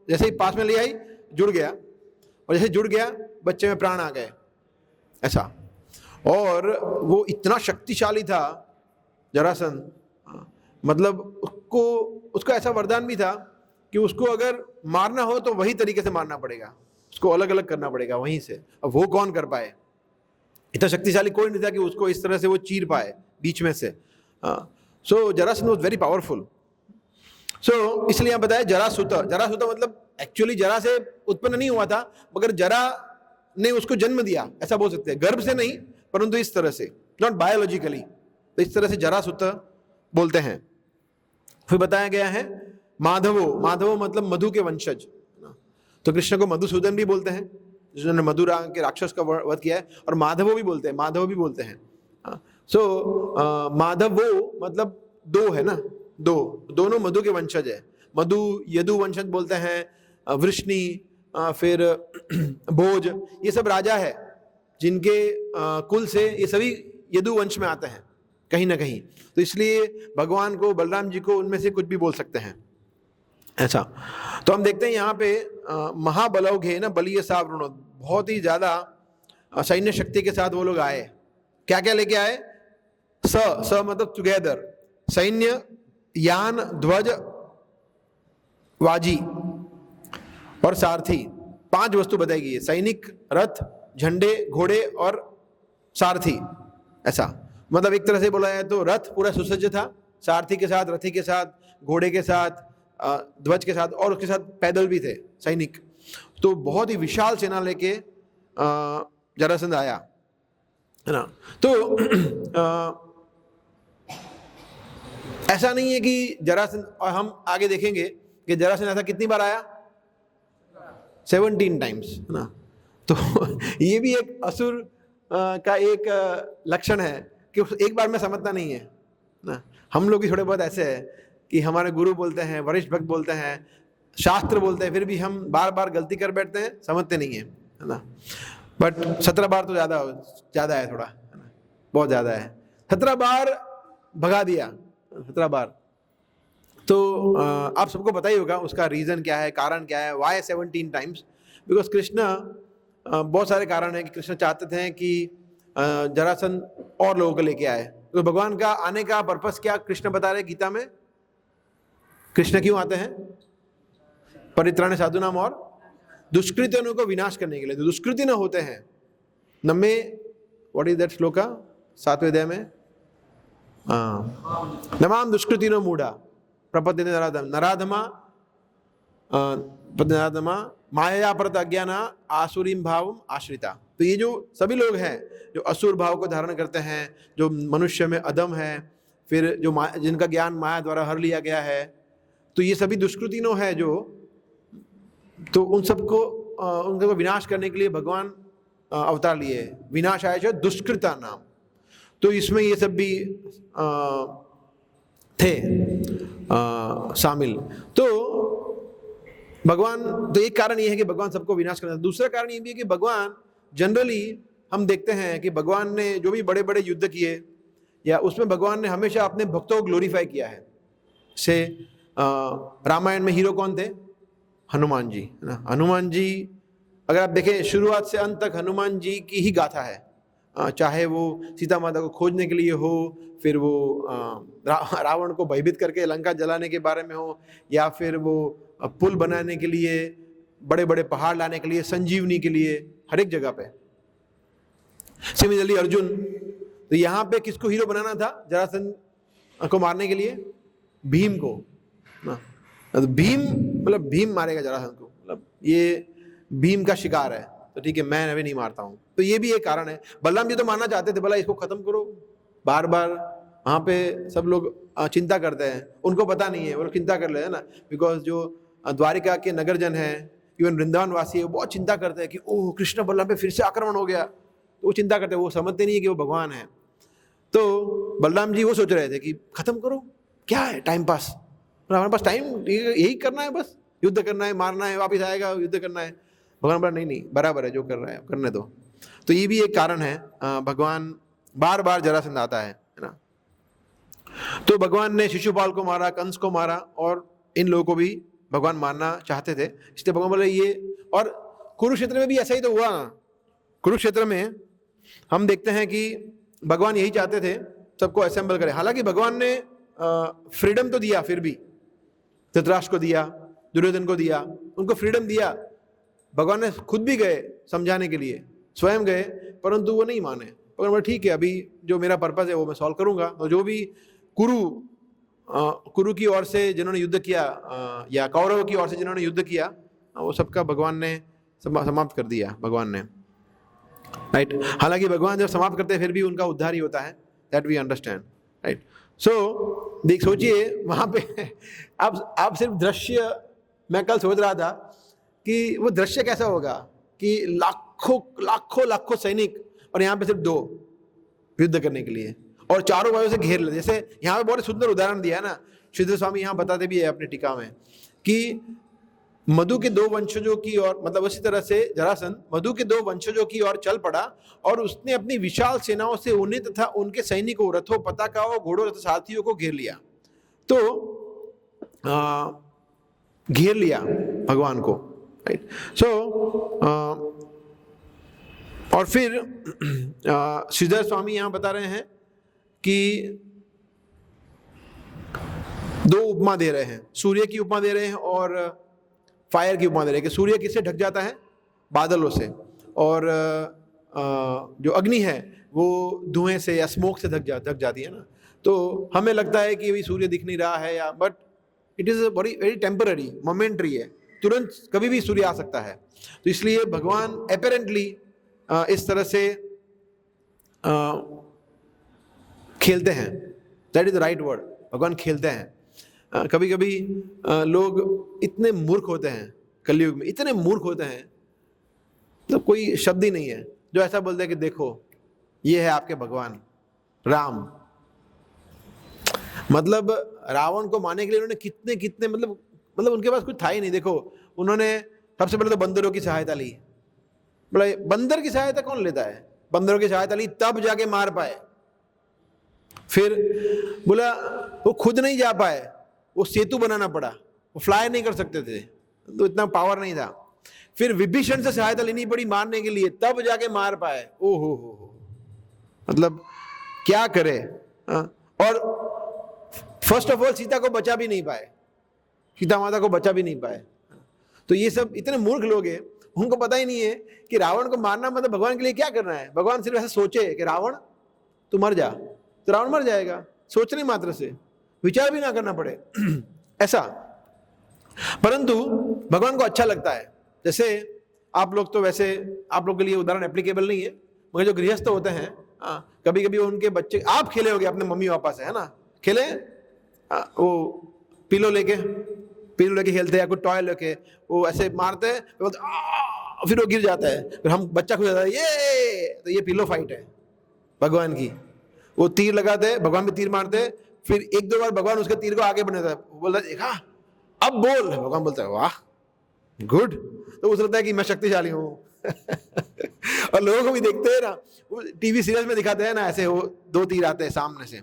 जैसे ही पास में ले आई, जुड़ गया, और जैसे जुड़ गया बच्चे में प्राण आ गए, ऐसा। और वो इतना शक्तिशाली था जरासंध, मतलब उसको ऐसा वरदान भी था कि उसको अगर मारना हो तो वही तरीके से मारना पड़ेगा, उसको अलग अलग करना पड़ेगा वहीं से। अब वो कौन कर पाए, इतना शक्तिशाली कोई नहीं था कि उसको इस तरह से वो चीर पाए बीच में से। सो जरासंध वाज वेरी पावरफुल। सो इसलिए यहाँ बताया जरासुत मतलब एक्चुअली जरा से उत्पन्न नहीं हुआ था, मगर जरा ने उसको जन्म दिया, ऐसा बोल सकते हैं, गर्भ से नहीं परंतु इस तरह से, नॉट बायोलॉजिकली, तो इस तरह से जरासुत बोलते हैं। फिर बताया गया है माधवो मतलब मधु के वंशज। तो कृष्ण को मधुसूदन भी बोलते हैं, जिन्होंने मधुरा के राक्षस का वध किया है, और माधव भी बोलते हैं। सो माधवो मतलब 2 है ना, दोनों मधु के वंशज है। मधु यदु वंशज बोलते हैं, वृष्णि, फिर भोज, ये सब राजा है जिनके कुल से ये सभी यदु वंश में आते हैं कहीं ना कहीं। तो इसलिए भगवान को, बलराम जी को उनमें से कुछ भी बोल सकते हैं, ऐसा। तो हम देखते हैं यहाँ पे महाबलौघे ना बलीय सावृणो, बहुत ही ज्यादा सैन्य शक्ति के साथ वो लोग आए। क्या क्या लेके आए, स मतलब टुगेदर, सैन्य, यान, ध्वज, वाजी और सारथी, 5 वस्तु बताई गई है, सैनिक, रथ, झंडे, घोड़े और सारथी, ऐसा। मतलब एक तरह से बोला जाए तो रथ पूरा सुसज्ज था, सारथी के साथ, रथी के साथ, घोड़े के साथ, ध्वज के साथ, और उसके साथ पैदल भी थे सैनिक। तो बहुत ही विशाल सेना लेके जरासंध आया, है ना। तो ऐसा नहीं है कि जरासंध, और हम आगे देखेंगे कि जरासंध ऐसा कितनी बार आया, 17 टाइम्स, है ना। तो ये भी एक असुर का एक लक्षण है कि एक बार में समझना नहीं है ना। हम लोग भी थोड़े बहुत ऐसे हैं कि हमारे गुरु बोलते हैं, वरिष्ठ भक्त बोलते हैं, शास्त्र बोलते हैं, फिर भी हम बार बार गलती कर बैठते हैं, समझते नहीं है ना। बट 17 बार तो ज़्यादा है थोड़ा, है ना, बहुत ज़्यादा है। 17 बार भगा दिया, 17 बार। तो आप सबको पता ही होगा उसका रीज़न क्या है, कारण क्या है, वाई 17 टाइम्स। बिकॉज कृष्ण, बहुत सारे कारण हैं कि कृष्ण चाहते थे कि जरासंध और लोगों को लेके आए। तो भगवान का आने का पर्पस क्या कृष्ण बता रहे गीता में। कृष्ण क्यों आते हैं? परित्राण साधुनाम और दुष्कृतियों को विनाश करने के लिए। तो दुष्कृति न होते हैं नम्मे, व्हाट इज दैट श्लोका 7वें अध्याय में, नमाम दुष्कृतिनो मूढ़ा प्रपद्यते नराधमा माया परत अज्ञाना आसुरीम भावम आश्रिता। तो ये जो सभी लोग हैं जो असुर भाव को धारण करते हैं, जो मनुष्य में अधम है, फिर जो जिनका ज्ञान माया द्वारा हर लिया गया है, तो ये सभी दुष्कृतिनो है जो, तो उन सबको उनको विनाश करने के लिए भगवान अवतार लिए। विनाशाय च दुष्कृता नाम। तो इसमें ये सब भी थे शामिल। तो भगवान, तो एक कारण ये है कि भगवान सबको विनाश करना। दूसरा कारण ये भी है कि भगवान जनरली हम देखते हैं कि भगवान ने जो भी बड़े बड़े युद्ध किए, या उसमें भगवान ने हमेशा अपने भक्तों को ग्लोरीफाई किया है। से रामायण में हीरो कौन थे? हनुमान जी, है ना। हनुमान जी अगर आप देखें शुरुआत से अंत तक हनुमान जी की ही गाथा है। चाहे वो सीता माता को खोजने के लिए हो, फिर वो रावण को भयभीत करके लंका जलाने के बारे में हो, या फिर वो पुल बनाने के लिए, बड़े बड़े पहाड़ लाने के लिए, संजीवनी के लिए, हर एक जगह पे। सिमिलरली अर्जुन, तो यहाँ पे किसको हीरो बनाना था? जरासंध को मारने के लिए भीम को ना। तो भीम, मतलब भीम मारेगा जरासंध को, मतलब ये भीम का शिकार है, तो ठीक है मैं अभी नहीं मारता हूँ। तो ये भी एक कारण है। बलराम जी तो मारना चाहते थे, बोला इसको खत्म करो। बार बार वहाँ पे सब लोग चिंता करते हैं, उनको पता नहीं है, वो लोग चिंता कर रहे हैं ना। बिकॉज जो द्वारिका के नगरजन है, इवन वृंदावन वासी है, वो बहुत चिंता करते हैं कि ओह कृष्ण बलराम पे फिर से आक्रमण हो गया। तो वो चिंता करते हैं, वो समझते नहीं है कि वो भगवान है। तो बलराम जी वो सोच रहे थे कि खत्म करो, क्या है टाइम पास, हमारे पास टाइम यही करना है, बस युद्ध करना है, मारना है, वापस आएगा युद्ध करना है। भगवान बोला नहीं बराबर है, जो कर रहा है करने दो। तो ये भी एक कारण है, भगवान बार बार जरासंध आता है ना। तो भगवान ने शिशुपाल को मारा, कंस को मारा, और इन लोगों को भी भगवान मारना चाहते थे। इसलिए भगवान बोले ये, और कुरुक्षेत्र में भी ऐसा ही तो हुआ। कुरुक्षेत्र में हम देखते हैं कि भगवान यही चाहते थे सबको असेंबल करें। हालांकि भगवान ने फ्रीडम तो दिया, फिर भी धृतराष्ट्र को दिया, दुर्योधन को दिया, उनको फ्रीडम दिया। भगवान ने खुद भी गए समझाने के लिए, स्वयं गए, परंतु वो नहीं माने। भगवान बोले ठीक है, अभी जो मेरा पर्पस है वो मैं सॉल्व करूंगा। तो जो भी कुरु की ओर से जिन्होंने युद्ध किया, या कौरव की ओर से जिन्होंने युद्ध किया, वो सबका भगवान ने समाप्त कर दिया भगवान ने, राइट। हालांकि भगवान जब समाप्त करते हैं फिर भी उनका उद्धार ही होता है, दैट वी अंडरस्टैंड, राइट। सो देख, सोचिए वहाँ पे आप सिर्फ दृश्य, मैं कल सोच रहा था कि वो दृश्य कैसा होगा कि लाखों सैनिक, और यहाँ पे सिर्फ 2 युद्ध करने के लिए, और चारों बाजू से घेर ले। जैसे यहाँ पे बहुत सुंदर उदाहरण दिया है ना, श्रीधर स्वामी यहाँ बताते भी है अपनी टीका में कि मधु के 2 वंशजों की ओर, मतलब उसी तरह से जरासंध मधु के 2 वंशजों की ओर चल पड़ा, और उसने अपनी विशाल सेनाओं से उन्हें तथा उनके सैनिकों, रथों, पताकाओं, घोड़ों तथा सारथियों को घेर लिया। तो घेर लिया भगवान को, राइट। सो और फिर श्रीधर स्वामी यहाँ बता रहे हैं कि 2 उपमा दे रहे हैं, सूर्य की उपमा दे रहे हैं और फायर की उपमा दे रहे हैं कि सूर्य किससे ढक जाता है? बादलों से, और जो अग्नि है वो धुएं से या स्मोक से ढक जाती है ना। तो हमें लगता है कि अभी सूर्य दिख नहीं रहा है, या but it is very temporary, momentary है, तुरंत कभी भी सूर्य आ सकता है। तो इसलिए भगवान अपेरेंटली इस तरह से खेलते हैं, that is the right word, भगवान खेलते हैं। कभी कभी लोग इतने मूर्ख होते हैं, कलयुग में इतने मूर्ख होते हैं, तो कोई शब्द ही नहीं है जो ऐसा बोलते हैं कि देखो ये है आपके भगवान राम। मतलब रावण को मारने के लिए उन्होंने कितने कितने मतलब उनके पास कुछ था ही नहीं। देखो उन्होंने सबसे पहले तो बंदरों की सहायता ली। बोला बंदर की सहायता कौन लेता है? बंदरों की सहायता ली तब जाके मार पाए। फिर बोला वो खुद नहीं जा पाए, वो सेतु बनाना पड़ा, वो फ्लाई नहीं कर सकते थे तो इतना पावर नहीं था। फिर विभीषण से सहायता लेनी पड़ी मारने के लिए, तब जाके मार पाए। ओ हो मतलब क्या करे। और फर्स्ट ऑफ ऑल सीता को बचा भी नहीं पाए, सीता माता को बचा भी नहीं पाए। तो ये सब इतने मूर्ख लोग हैं, उनको पता ही नहीं है कि रावण को मारना मतलब भगवान के लिए क्या करना है। भगवान सिर्फ ऐसा सोचे कि रावण तू मर जा, तो रावण मर जाएगा, सोचने मात्र से, विचार भी ना करना पड़े ऐसा। परंतु भगवान को अच्छा लगता है। जैसे आप लोग तो वैसे आप लोग के लिए उदाहरण एप्लीकेबल नहीं है, मगर जो गृहस्थ होते हैं कभी कभी उनके बच्चे, आप खेले होगे अपने मम्मी पापा से, है ना, खेले वो पिलो लेके खेलते हैं, कुछ टॉय लेके वो ऐसे मारते हैं, फिर वो गिर जाता है, फिर हम बच्चा खुश जाता है, ये तो ये पिलो फाइट है भगवान की। वो तीर लगाते हैं, भगवान भी तीर मारते हैं, फिर एक दो बार भगवान उसके तीर को आगे बढ़ाता है, बोलता है देखा अब बोल, भगवान बोलता है वाह गुड। तो उस लगता है कि मैं शक्तिशाली हूँ और लोगों को भी देखते हैं ना, वो टीवी सीरियल में दिखाते हैं ना, ऐसे वो दो तीर आते हैं सामने से,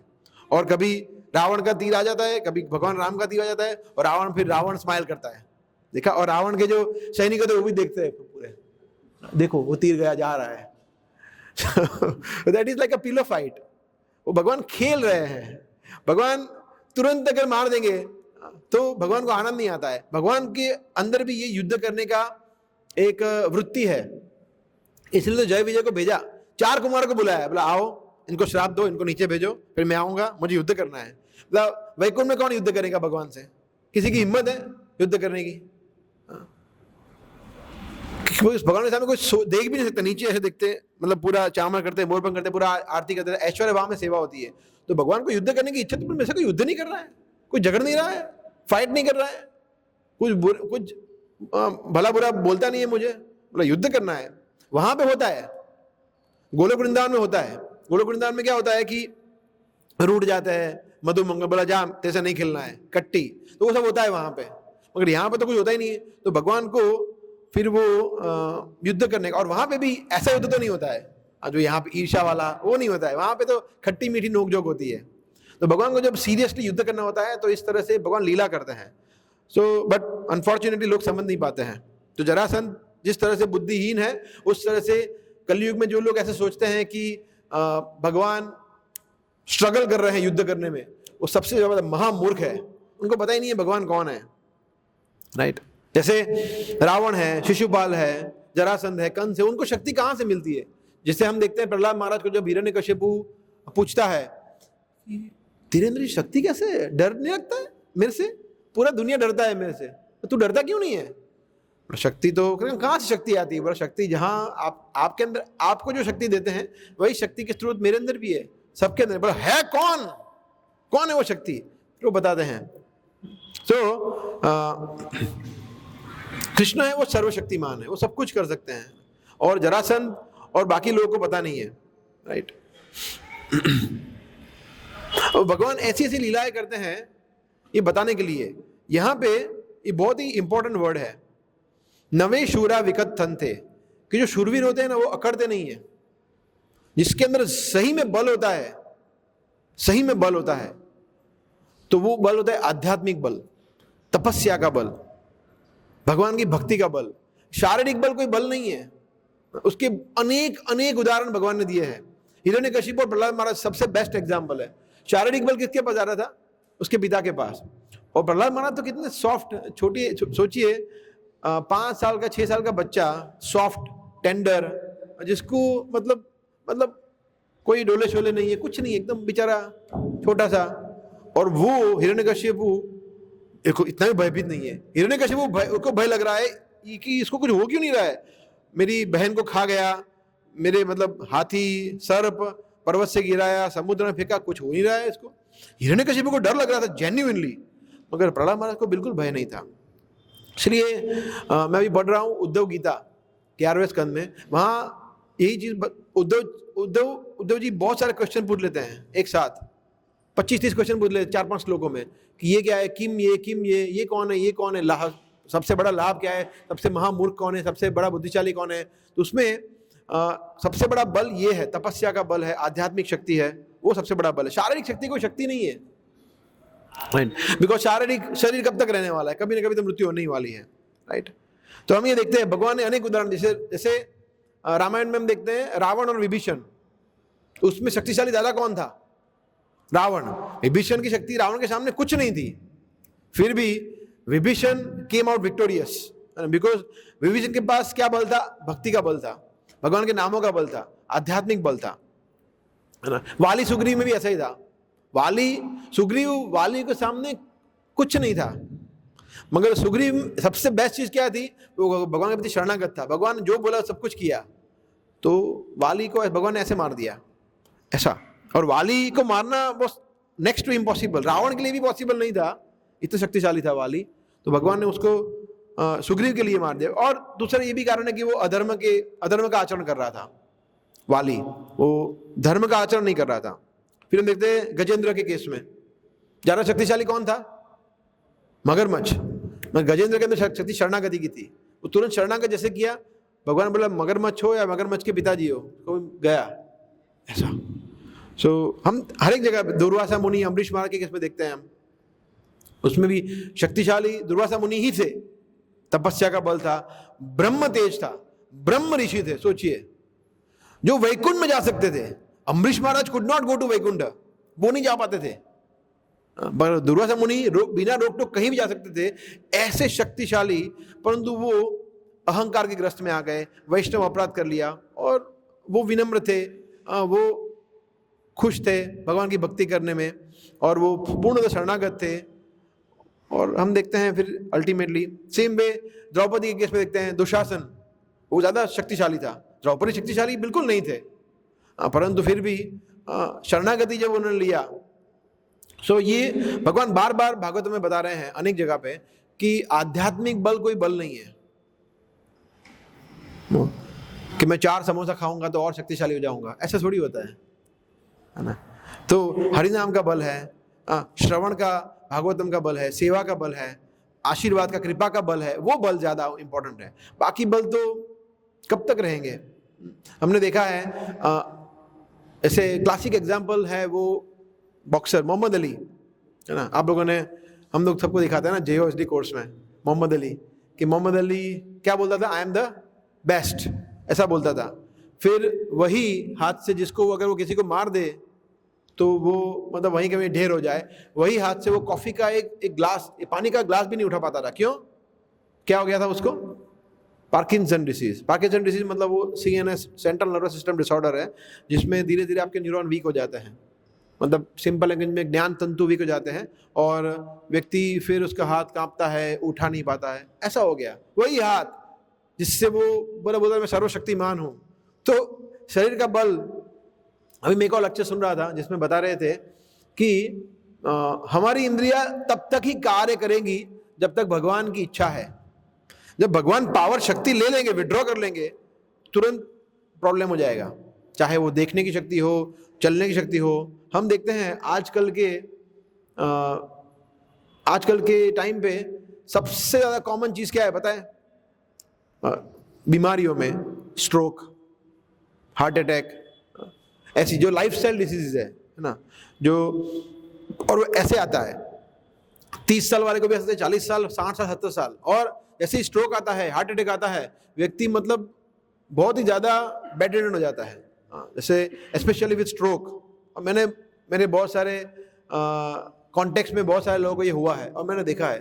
और कभी रावण का तीर आ जाता है, कभी भगवान राम का तीर आ जाता है, और रावण स्माइल करता है, देखा। और रावण के जो सैनिक होते हैं वो भी देखते हैं पूरे, देखो वो तीर गया जा रहा है that is like a pillow fight. वो भगवान खेल रहे हैं। भगवान तुरंत अगर मार देंगे तो भगवान को आनंद नहीं आता है। भगवान के अंदर भी ये युद्ध करने का एक वृत्ति है, इसलिए तो जय विजय को भेजा, 4 कुमार को बुलाया, बोला आओ इनको श्राप दो, इनको नीचे भेजो, फिर मैं आऊंगा, मुझे युद्ध करना है। मतलब वैकुंठ में कौन युद्ध करेगा भगवान से? किसी की हिम्मत है युद्ध करने की? भगवान के सामने कोई देख भी नहीं सकता, नीचे ऐसे देखते, मतलब पूरा चामर करते, मोरपंख करते, पूरा आरती करते, ऐश्वर्य भाव में सेवा होती है। तो भगवान को युद्ध करने की इच्छा, तो मेरे से कोई युद्ध नहीं कर रहा है, कोई झगड़ नहीं रहा है, फाइट नहीं कर रहा है, कुछ भला बुरा बोलता नहीं है मुझे, बोला युद्ध करना है। वहां पे होता है, गोलोक वृंदावन में होता है। गोलोक वृंदावन में क्या होता है कि रूठ जाता है, मधु मंगल बोला जा तेरे से नहीं खेलना है, कट्टी, तो वो सब होता है वहां पे। मगर यहाँ पे तो कुछ होता ही नहीं है। तो भगवान को फिर वो युद्ध करने का, और वहां पे भी ऐसा युद्ध तो नहीं होता है जो यहाँ पे ईर्ष्या वाला, वो नहीं होता है। वहां पे तो खट्टी मीठी नोकझोंक होती है। तो भगवान को जब सीरियसली युद्ध करना होता है तो इस तरह से भगवान लीला करते हैं। सो बट अनफॉर्चुनेटली लोग समझ नहीं पाते हैं। तो जरासंध जिस तरह से बुद्धिहीन है, उस तरह से कलयुग में जो लोग ऐसे सोचते हैं कि भगवान स्ट्रगल कर रहे हैं युद्ध करने में, वो सबसे ज्यादा महामूर्ख है। उनको पता ही नहीं है भगवान कौन है, राइट। जैसे रावण है, शिशुपाल है, जरासंध है, कंस है, उनको शक्ति कहाँ से मिलती है? जिससे हम देखते हैं प्रहलाद महाराज को जब हिरण्यकशिपु पूछता है तेरे अंदर शक्ति कैसे है, डर नहीं लगता है मेरे से? पूरा दुनिया डरता है मेरे से, तो तू डरता क्यों नहीं है? शक्ति तो कहाँ से शक्ति आती है? बोला शक्ति जहाँ आपके अंदर, आपको जो शक्ति देते हैं वही शक्ति के स्रोत मेरे अंदर भी है, सबके अंदर। बोला है कौन है वो शक्ति? तो बताते हैं। तो कृष्ण है वो सर्वशक्तिमान है, वो सब कुछ कर सकते हैं, और जरासंध और बाकी लोगों को पता नहीं है, राइट। और भगवान ऐसी ऐसी लीलाएं करते हैं ये बताने के लिए। यहाँ पे ये बहुत ही इंपॉर्टेंट वर्ड है, नवे शूरा विकथन थे, कि जो शूरवीर होते हैं ना वो अकड़ते नहीं है। जिसके अंदर सही में बल होता है, सही में बल होता है, तो वो बल होता है आध्यात्मिक बल, तपस्या का बल, भगवान की भक्ति का बल। शारीरिक बल कोई बल नहीं है। उसके अनेक अनेक उदाहरण भगवान ने दिए हैं। हिरण्यकशिपु और प्रहलाद महाराज सबसे बेस्ट एग्जाम्पल है। शारीरिक बल किसके पास आ रहा था? उसके पिता के पास। और प्रहलाद महाराज तो कितने सॉफ्ट, सोचिए 5 साल का 6 साल का बच्चा, सॉफ्ट टेंडर, जिसको मतलब कोई डोले शोले नहीं है, कुछ नहीं, एकदम बेचारा छोटा सा। और वो हिरण्यकशिपु इतना भी भयभीत नहीं है। हिरण्यकशिपु को भय लग रहा है कि इसको कुछ हो क्यों नहीं रहा है, मेरी बहन को खा गया, मेरे हाथी सर्प पर्वत से गिराया, समुद्र में फेंका, कुछ हो नहीं रहा है इसको। हिरण्यकशिपु को डर लग रहा था जेन्युइनली, मगर प्रहलाद महाराज को बिल्कुल भय नहीं था। इसलिए मैं भी पढ़ रहा हूँ उद्धव गीता 11वें स्कंद में, वहाँ यही चीज उद्धव जी बहुत सारे क्वेश्चन पूछ लेते हैं एक साथ, 25-30 क्वेश्चन पूछ लेते 4-5 श्लोकों में कि ये क्या है, किम ये कौन है, ये कौन है, लाभ, सबसे बड़ा लाभ क्या है, सबसे महामूर्ख कौन है, सबसे बड़ा बुद्धिशाली कौन है। तो उसमें सबसे बड़ा बल ये है, तपस्या का बल है, आध्यात्मिक शक्ति है, वो सबसे बड़ा बल है। शारीरिक शक्ति कोई शक्ति नहीं है, बिकॉज शरीर कब तक रहने वाला है, कभी ना कभी तो मृत्यु होने ही वाली है, राइट। तो हम ये देखते हैं भगवान ने अनेक उदाहरण, जैसे रामायण में हम देखते हैं रावण और विभीषण, उसमें शक्तिशाली दादा कौन था, रावण। विभीषण की शक्ति रावण के सामने कुछ नहीं थी, फिर भी Vibhishan came out victorious, because Vibhishan के पास क्या बल था, भक्ति का बल था, भगवान के नामों का बल था, आध्यात्मिक बल था, है ना। वाली सुग्रीव में भी ऐसा ही था, वाली के सामने कुछ नहीं था, मगर सुग्रीव सबसे बेस्ट चीज क्या थी, वो भगवान के प्रति शरणागत था, भगवान जो बोला सब कुछ किया, तो वाली को भगवान ने ऐसे मार दिया, ऐसा। और वाली को मारना वो नेक्स्ट टू इम्पॉसिबल, रावण के लिए भी पॉसिबल नहीं था, इतना शक्तिशाली था वाली, तो भगवान ने उसको सुग्रीव के लिए मार दिया। और दूसरा ये भी कारण है कि वो अधर्म का आचरण कर रहा था, वाली वो धर्म का आचरण नहीं कर रहा था। फिर हम देखते हैं गजेंद्र के केस में ज्यादा शक्तिशाली कौन था, मगरमच्छ। गजेंद्र के अंदर शक्ति शरणागति की थी, वो तुरंत शरणागत जैसे किया, भगवान बोला मगरमच्छ हो या मगरमच्छ के पिताजी हो, तो गया ऐसा। हम हर एक जगह दुर्वासा मुनि, अम्बरीश महाराज के केस में देखते हैं हम, उसमें भी शक्तिशाली दुर्वासा मुनि ही थे, तपस्या का बल था, ब्रह्म तेज था, ब्रह्म ऋषि थे, सोचिए, जो वैकुंठ में जा सकते थे। Ambarish Maharaj could not go to Vaikuntha, वो नहीं जा पाते थे, पर दुर्वासा मुनि बिना रोक टोक कहीं भी जा सकते थे, ऐसे शक्तिशाली, परंतु वो अहंकार के ग्रस्त में आ गए, वैष्णव अपराध कर लिया, और वो विनम्र थे, वो खुश थे भगवान की भक्ति करने में, और वो पूर्णतः शरणागत थे। और हम देखते हैं फिर अल्टीमेटली सेम वे द्रौपदी के केस में देखते हैं, दुशासन वो ज्यादा शक्तिशाली था, द्रौपदी शक्तिशाली बिल्कुल नहीं थे, परंतु फिर भी शरणागति जब उन्होंने लिया। ये भगवान बार बार भागवत में बता रहे हैं अनेक जगह पे कि आध्यात्मिक बल कोई बल नहीं है कि मैं 4 समोसा खाऊंगा तो और शक्तिशाली हो जाऊंगा, ऐसा थोड़ी होता है ना। तो हरिनाम का बल है, श्रवण का, भागवतम का बल है, सेवा का बल है, आशीर्वाद का, कृपा का बल है, वो बल ज्यादा इंपॉर्टेंट है। बाकी बल तो कब तक रहेंगे। हमने देखा है ऐसे क्लासिक एग्जाम्पल है वो बॉक्सर मोहम्मद अली, है ना। आप लोगों ने, हम लोग सबको दिखाते हैं ना JOSD कोर्स में मोहम्मद अली, कि मोहम्मद अली क्या बोलता था, आई एम द बेस्ट, ऐसा बोलता था। फिर वही हाथ से जिसको अगर वो किसी को मार दे तो वो मतलब वहीं कहीं ढेर हो जाए, वही हाथ से वो कॉफी का एक ग्लास, पानी का ग्लास भी नहीं उठा पाता था। क्यों, क्या हो गया था उसको, पार्किंसन डिसीज। पार्किंसन डिसीज मतलब वो CNS, central nervous system disorder है, जिसमें धीरे धीरे आपके न्यूरॉन वीक हो जाते हैं, मतलब सिंपल लैंग्वेज में ज्ञान तंतु वीक हो जाते हैं, और व्यक्ति फिर उसका हाथ कांपता है, उठा नहीं पाता है, ऐसा हो गया। वही हाथ जिससे वो बोला मैं सर्वशक्तिमान हूँ। तो शरीर का बल, अभी मैं एक और लेक्चर सुन रहा था जिसमें बता रहे थे कि हमारी इंद्रियां तब तक ही कार्य करेंगी जब तक भगवान की इच्छा है। जब भगवान पावर शक्ति ले लेंगे, विड्रॉ कर लेंगे, तुरंत प्रॉब्लम हो जाएगा, चाहे वो देखने की शक्ति हो, चलने की शक्ति हो। हम देखते हैं आजकल के टाइम पे सबसे ज्यादा कॉमन चीज क्या है पता है, बीमारियों में स्ट्रोक, हार्ट अटैक, ऐसी जो लाइफस्टाइल डिसीज है ना, जो, और वो ऐसे आता है 30 साल वाले को भी ऐसे, 40 साल, 60 साल, 70 साल, और जैसे ही स्ट्रोक आता है, हार्ट अटैक आता है, व्यक्ति मतलब बहुत ही ज्यादा बेड रिडन हो जाता है। जैसे स्पेशली विद स्ट्रोक, मेरे बहुत सारे कॉन्टेक्स्ट में बहुत सारे लोगों को ये हुआ है, और मैंने देखा है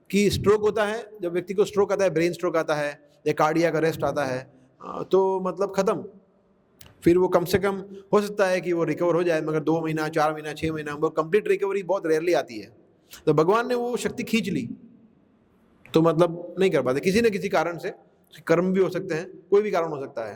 कि स्ट्रोक होता है, जब व्यक्ति को स्ट्रोक आता है, ब्रेन स्ट्रोक आता है या कार्डियक अरेस्ट आता है, तो मतलब खत्म। फिर वो कम से कम हो सकता है कि वो रिकवर हो जाए, मगर 2 महीना, 4 महीना, 6 महीना, वो कंप्लीट रिकवरी बहुत रेयरली आती है। तो भगवान ने वो शक्ति खींच ली तो मतलब नहीं कर पाते, किसी न किसी कारण से, कर्म भी हो सकते हैं, कोई भी कारण हो सकता है।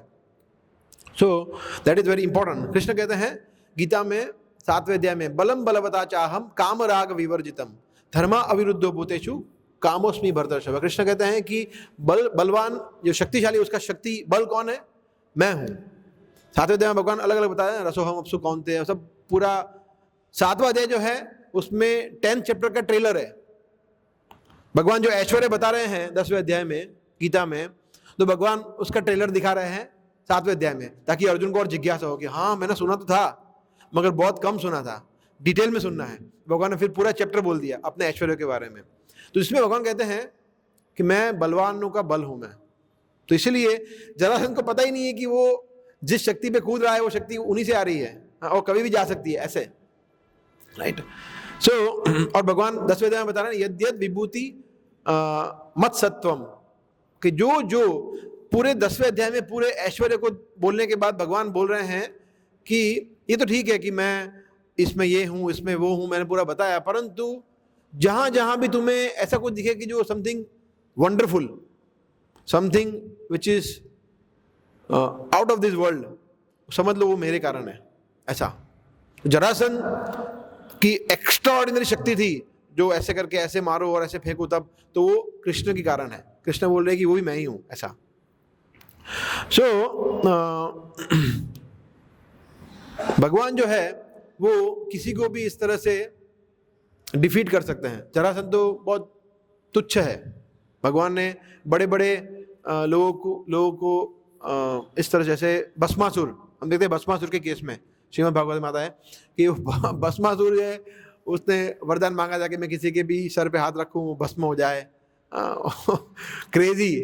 So that is very important. Krishna कहते हैं गीता में 7वें अध्याय में, बलम बलवता चाहम काम राग विवर्जितम धर्मा अविरुद्धो भूतेषु कामोस्मि भरतर्षभ। कृष्ण कहते हैं कि बलवान जो शक्तिशाली, उसका शक्ति बल कौन है? मैं हूं। 7वें अध्याय में भगवान अलग अलग बताया है, रसोहम अपसु कौन्तेय, सब पूरा 7वां अध्याय जो है उसमें 10th चैप्टर का ट्रेलर है। भगवान जो ऐश्वर्य बता रहे हैं 10वें अध्याय में गीता में, तो भगवान उसका ट्रेलर दिखा रहे हैं 7वें अध्याय में, ताकि अर्जुन को और जिज्ञासा हो कि हाँ मैंने सुना तो था मगर बहुत कम सुना था, डिटेल में सुनना है। भगवान ने फिर पूरा चैप्टर बोल दिया अपने ऐश्वर्य के बारे में। तो इसमें भगवान कहते हैं कि मैं बलवानों का बल हूं मैं। तो इसलिए जरासंध को पता ही नहीं है कि वो जिस शक्ति पे कूद रहा है वो शक्ति उन्हीं से आ रही है और कभी भी जा सकती है, ऐसे, राइट। सो और भगवान 10वें अध्याय में बता रहे हैं यद्यद विभूति मत सत्वम, कि जो पूरे 10वें अध्याय में पूरे ऐश्वर्य को बोलने के बाद भगवान बोल रहे हैं कि ये तो ठीक है कि मैं इसमें ये हूं, इसमें वो हूं, मैंने पूरा बताया, परंतु जहां जहां भी तुम्हें ऐसा कुछ दिखे कि जो something wonderful, something which is out of this world, समझ लो वो मेरे कारण है। ऐसा जरासंध की एक्स्ट्राऑर्डिनरी शक्ति थी, जो ऐसे करके ऐसे मारो और ऐसे फेंको तब, तो वो कृष्ण के कारण है। कृष्ण बोल रहे हैं कि वो भी मैं ही हूं, ऐसा। सो भगवान जो है वो किसी को भी इस तरह से डिफीट कर सकते हैं। जरासंध तो बहुत तुच्छ है। भगवान ने बड़े बड़े लोगों को इस तरह, जैसे भस्मासुर, हम देखते हैं भस्मासुर के केस में श्रीमद् भागवत में आता है कि भस्मासुर है, उसने वरदान मांगा जाके मैं किसी के भी सर पे हाथ रखूं वो भस्म हो जाए, क्रेजी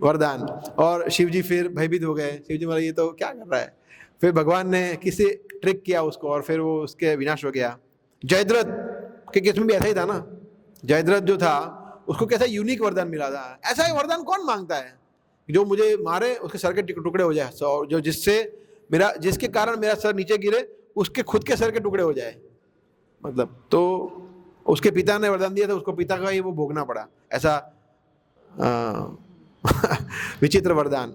वरदान। और शिव जी फिर भयभीत हो गए, शिव जी बोले ये तो क्या कर रहा है। फिर भगवान ने किसी ट्रिक किया उसको और फिर वो उसके विनाश हो गया। जयद्रथ के केस में भी ऐसा ही था ना। जयद्रथ जो था उसको कैसा यूनिक वरदान मिला था। ऐसा वरदान कौन मांगता है जो मुझे मारे उसके सर के टुकड़े हो जाए, जो जिसके कारण मेरा सर नीचे गिरे उसके खुद के सर के टुकड़े हो जाए, मतलब। तो उसके पिता ने वरदान दिया था, उसको पिता का ही वो भोगना पड़ा, ऐसा विचित्र वरदान।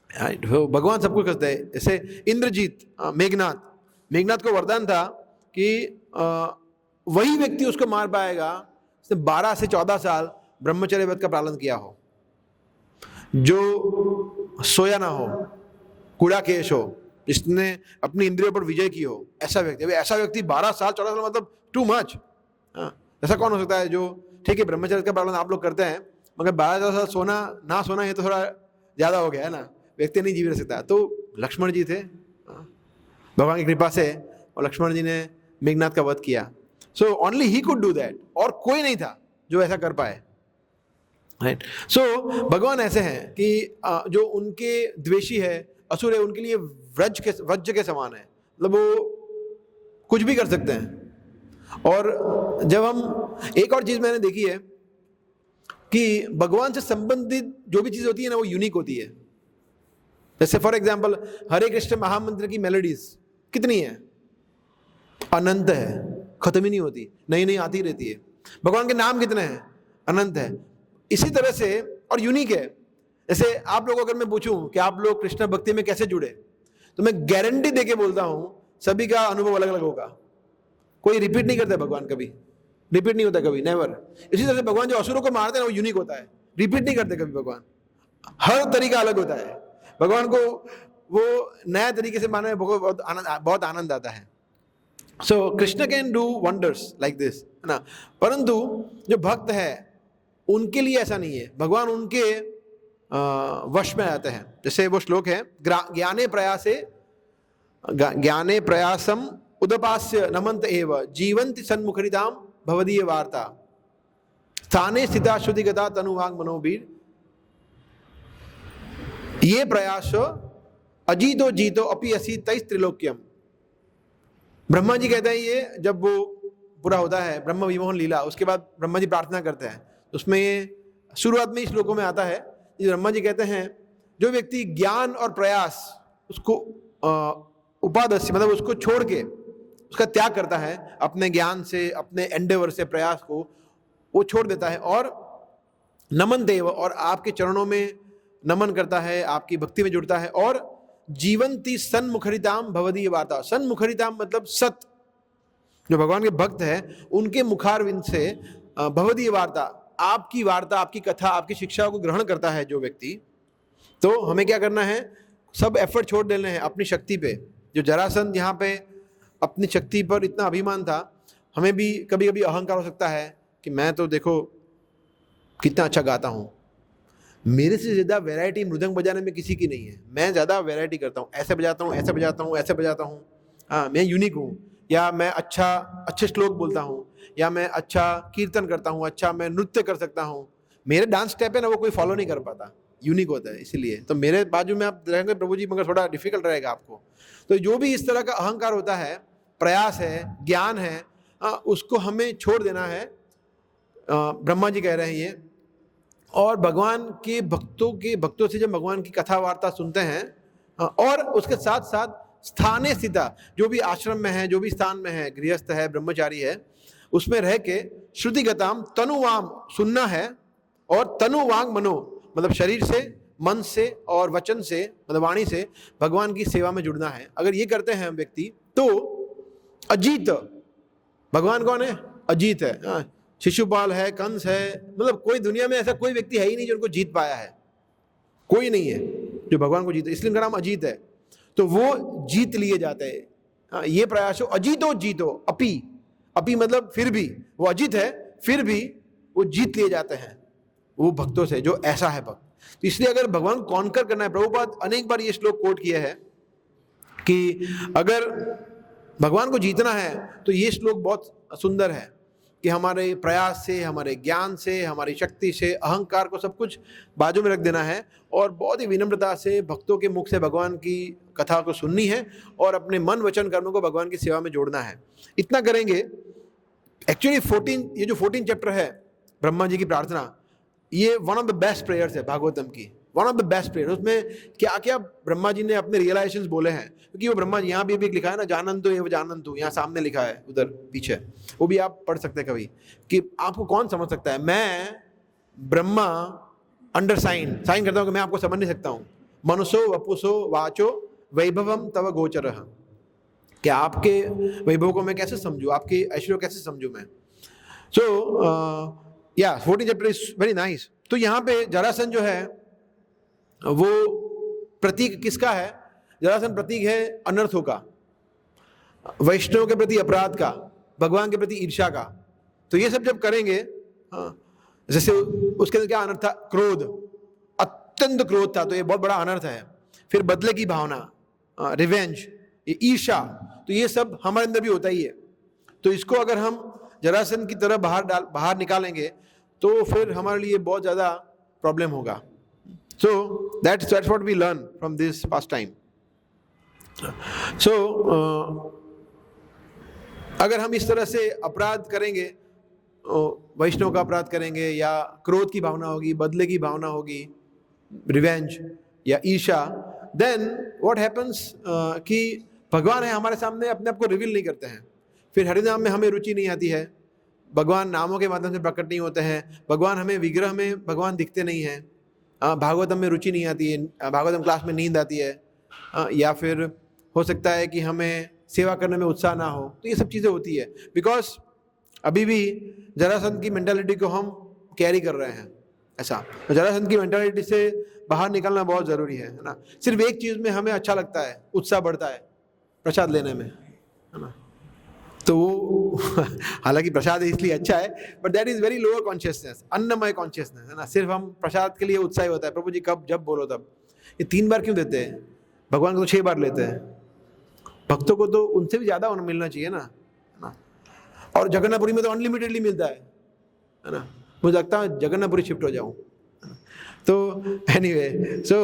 भगवान सब कुछ करते हैं। जैसे इंद्रजीत, मेघनाथ को वरदान था कि वही व्यक्ति उसको मार पाएगा जिसने 12 से 14 साल ब्रह्मचर्य व्रत का पालन किया हो, जो सोया ना हो, कूड़ा केश हो, जिसने अपनी इंद्रियों पर विजय की हो, ऐसा व्यक्ति। ऐसा व्यक्ति 12 साल 14 साल मतलब टू मच। ऐसा कौन हो सकता है जो, ठीक है ब्रह्मचर्य का पालन आप लोग करते हैं मगर 12 साल सोना ना सोना ये तो थोड़ा ज्यादा हो गया है ना, व्यक्ति नहीं जी रह सकता। तो लक्ष्मण जी थे भगवान की कृपा से, और लक्ष्मण जी ने मेघनाथ का वध किया। So only he could do that, और कोई नहीं था जो ऐसा कर पाए, राइट। सो भगवान ऐसे हैं कि जो उनके द्वेषी है, असुर है, उनके लिए वज्र के समान है, मतलब वो कुछ भी कर सकते हैं। और जब हम, एक और चीज मैंने देखी है कि भगवान से संबंधित जो भी चीज होती है ना वो यूनिक होती है। जैसे फॉर एग्जाम्पल हरे कृष्ण महामंत्र की मेलोडीज कितनी है, अनंत है, खत्म ही नहीं होती, नई नई आती रहती है। भगवान के नाम कितने हैं, अनंत है। इसी तरह से और यूनिक है। जैसे आप लोगों, अगर मैं पूछूं कि आप लोग कृष्ण भक्ति में कैसे जुड़े, तो मैं गारंटी देके बोलता हूं सभी का अनुभव अलग अलग होगा। कोई रिपीट नहीं करता भगवान, कभी रिपीट नहीं होता, कभी नेवर। इसी तरह से भगवान जो असुरों को मारते हैं वो यूनिक होता है, रिपीट नहीं करते कभी भगवान, हर तरीका अलग होता है। भगवान को वो नया तरीके से मारने में बहुत आनंद आता है। So Krishna can do wonders like this, है ना। परंतु जो भक्त है उनके लिए ऐसा नहीं है, भगवान उनके वश में आते हैं। जैसे वो श्लोक है, ज्ञाने प्रयासम उदपास्य नमंत एव जीवंति सन्मुखरिताम भवदीय वार्ता स्थाने स्थिता शुद्धिगता तनुवांग मनोबीर ये प्रयास अजीतो जीतो अपि असि तैस त्रिलोक्यम। ब्रह्मा जी कहते हैं ये जब वो पूरा होता है ब्रह्म विमोहन लीला, उसके बाद ब्रह्मा जी प्रार्थना करते हैं, उसमें ये शुरुआत में इस श्लोकों में आता है। ब्रह्मा जी कहते हैं जो व्यक्ति ज्ञान और प्रयास उसको उपादस्य मतलब उसको छोड़ के उसका त्याग करता है, अपने ज्ञान से, अपने एंडेवर से, प्रयास को वो छोड़ देता है, और नमन देव, और आपके चरणों में नमन करता है, आपकी भक्ति में जुड़ता है, और जीवंती सन्मुखरिताम भवदीय वार्ता। सन्मुखरिताम मतलब सत, जो भगवान के भक्त हैं उनके मुखारविंद से भगवदीय वार्ता, आपकी वार्ता, आपकी कथा, आपकी शिक्षा को ग्रहण करता है जो व्यक्ति, तो हमें क्या करना है, सब एफर्ट छोड़ देने हैं अपनी शक्ति पे। जो जरासंध यहाँ पे अपनी शक्ति पर इतना अभिमान था, हमें भी कभी कभी अहंकार हो सकता है कि मैं तो देखो कितना अच्छा गाता हूँ, मेरे से ज़्यादा वैरायटी मृदंग बजाने में किसी की नहीं है, मैं ज़्यादा वैरायटी करता हूँ, ऐसे बजाता हूँ, ऐसे बजाता हूँ, ऐसे बजाता हूँ, हाँ मैं यूनिक हूँ, या मैं अच्छे श्लोक बोलता हूँ, या मैं अच्छा कीर्तन करता हूँ, अच्छा मैं नृत्य कर सकता हूँ। मेरे डांस स्टेप है ना वो कोई फॉलो नहीं कर पाता, यूनिक होता है, इसलिए तो मेरे बाजू में आप रहेंगे प्रभु जी, मगर थोड़ा डिफिकल्ट रहेगा आपको। तो जो भी इस तरह का अहंकार होता है, प्रयास है, ज्ञान है, उसको हमें छोड़ देना है, ब्रह्मा जी कह रहे हैं ये। और भगवान के भक्तों से जब भगवान की कथा वार्ता सुनते हैं, और उसके साथ साथ स्थाने स्थिता, जो भी आश्रम में है, जो भी स्थान में है, गृहस्थ है, ब्रह्मचारी है, उसमें रह के श्रुतिगताम तनुवाम सुनना है, और तनुवांग मनो मतलब शरीर से, मन से और वचन से मतलब वाणी से भगवान की सेवा में जुड़ना है। अगर ये करते हैं हम व्यक्ति तो अजीत, भगवान कौन है, अजीत है, शिशुपाल है, कंस है, मतलब कोई दुनिया में ऐसा कोई व्यक्ति है ही नहीं जो उनको जीत पाया है, कोई नहीं है जो भगवान को जीते, इसलिए उनका नाम अजीत है। तो वो जीत लिए जाते हैं, ये प्रयास हो, अजीतो जीतो अपी, अपी मतलब फिर भी, वो अजीत है फिर भी वो जीत लिए जाते हैं वो भक्तों से, जो ऐसा है भक्त। तो इसलिए अगर भगवान कॉन्कर करना है, प्रभुपाद अनेक बार ये श्लोक कोट किया है कि अगर भगवान को जीतना है तो ये श्लोक बहुत सुंदर है कि हमारे प्रयास से, हमारे ज्ञान से, हमारी शक्ति से, अहंकार को सब कुछ बाजू में रख देना है, और बहुत ही विनम्रता से भक्तों के मुख से भगवान की कथा को सुननी है, और अपने मन वचन कर्मों को भगवान की सेवा में जोड़ना है। इतना करेंगे। एक्चुअली 14, ये जो 14 चैप्टर है ब्रह्मा जी की प्रार्थना, ये one of the best prayers है भागवतम की, one of the best prayer. उसमें क्या क्या ब्रह्मा जी ने अपने रियलाइजेशंस बोले हैं, क्योंकि वो ब्रह्मा जी, यहाँ भी लिखा है ना, जानंतु एव जानंतु, यहाँ सामने लिखा है, उधर पीछे, वो भी आप पढ़ सकते हैं कभी, कि आपको कौन समझ सकता है। मैं ब्रह्मा अंडर साइन करता हूँ कि मैं आपको समझ नहीं सकता हूँ। मनुषो वपुषो वाचो वैभवम तव गोचरः, क्या आपके वैभव को मैं कैसे समझूँ, आपके ऐश्वर्य कैसे समझूँ मैं। सो या 14 चैप्टर इज वेरी नाइस। तो यहाँ पे जरासंध जो है वो प्रतीक किसका है, जरासंध प्रतीक है अनर्थों का, वैष्णव के प्रति अपराध का, भगवान के प्रति ईर्ष्या का। तो ये सब जब करेंगे, जैसे उसके अंदर क्या अनर्थ था, क्रोध, अत्यंत क्रोध था, तो ये बहुत बड़ा अनर्थ है। फिर बदले की भावना, रिवेंज, ये ईर्ष्या, तो ये सब हमारे अंदर भी होता ही है। तो इसको अगर हम जरासंध की तरह बाहर निकालेंगे तो फिर हमारे लिए बहुत ज़्यादा प्रॉब्लम होगा। So that's what we learn from this pastime. So अगर हम इस तरह से अपराध करेंगे, वैष्णव का अपराध करेंगे, या क्रोध की भावना होगी, बदले की भावना होगी, रिवेंज या ईर्ष्या, then what happens कि भगवान है हमारे सामने अपने आप को रिवील नहीं करते हैं। फिर हरिनाम में हमें रुचि नहीं आती है, भगवान नामों के माध्यम से प्रकट नहीं होते हैं, भगवान हमें विग्रह में भगवान दिखते नहीं हैं, भागवतम में रुचि नहीं आती है, भागवतम क्लास में नींद आती है, या फिर हो सकता है कि हमें सेवा करने में उत्साह ना हो। तो ये सब चीज़ें होती है बिकॉज अभी भी जरासंध की मेंटालिटी को हम कैरी कर रहे हैं ऐसा। तो जरासंध की मेंटालिटी से बाहर निकलना बहुत ज़रूरी है ना। सिर्फ एक चीज़ में हमें अच्छा लगता है, उत्साह बढ़ता है प्रसाद लेने में, है ना। तो वो हालांकि प्रसाद इसलिए अच्छा है, but that is very lower consciousness, अन्नमय कॉन्शियसनेस, है ना। सिर्फ हम प्रसाद के लिए उत्साही होता है, प्रभु जी कब जब बोलो तब। ये 3 बार क्यों देते हैं, भगवान को तो 6 बार लेते हैं, भक्तों को तो उनसे भी ज़्यादा मिलना चाहिए ना, है ना। और जगन्नाथपुरी में तो अनलिमिटेडली मिलता है ना। मुझे लगता है जगन्नाथपुरी शिफ्ट हो जाऊँ। तो एनीवे, सो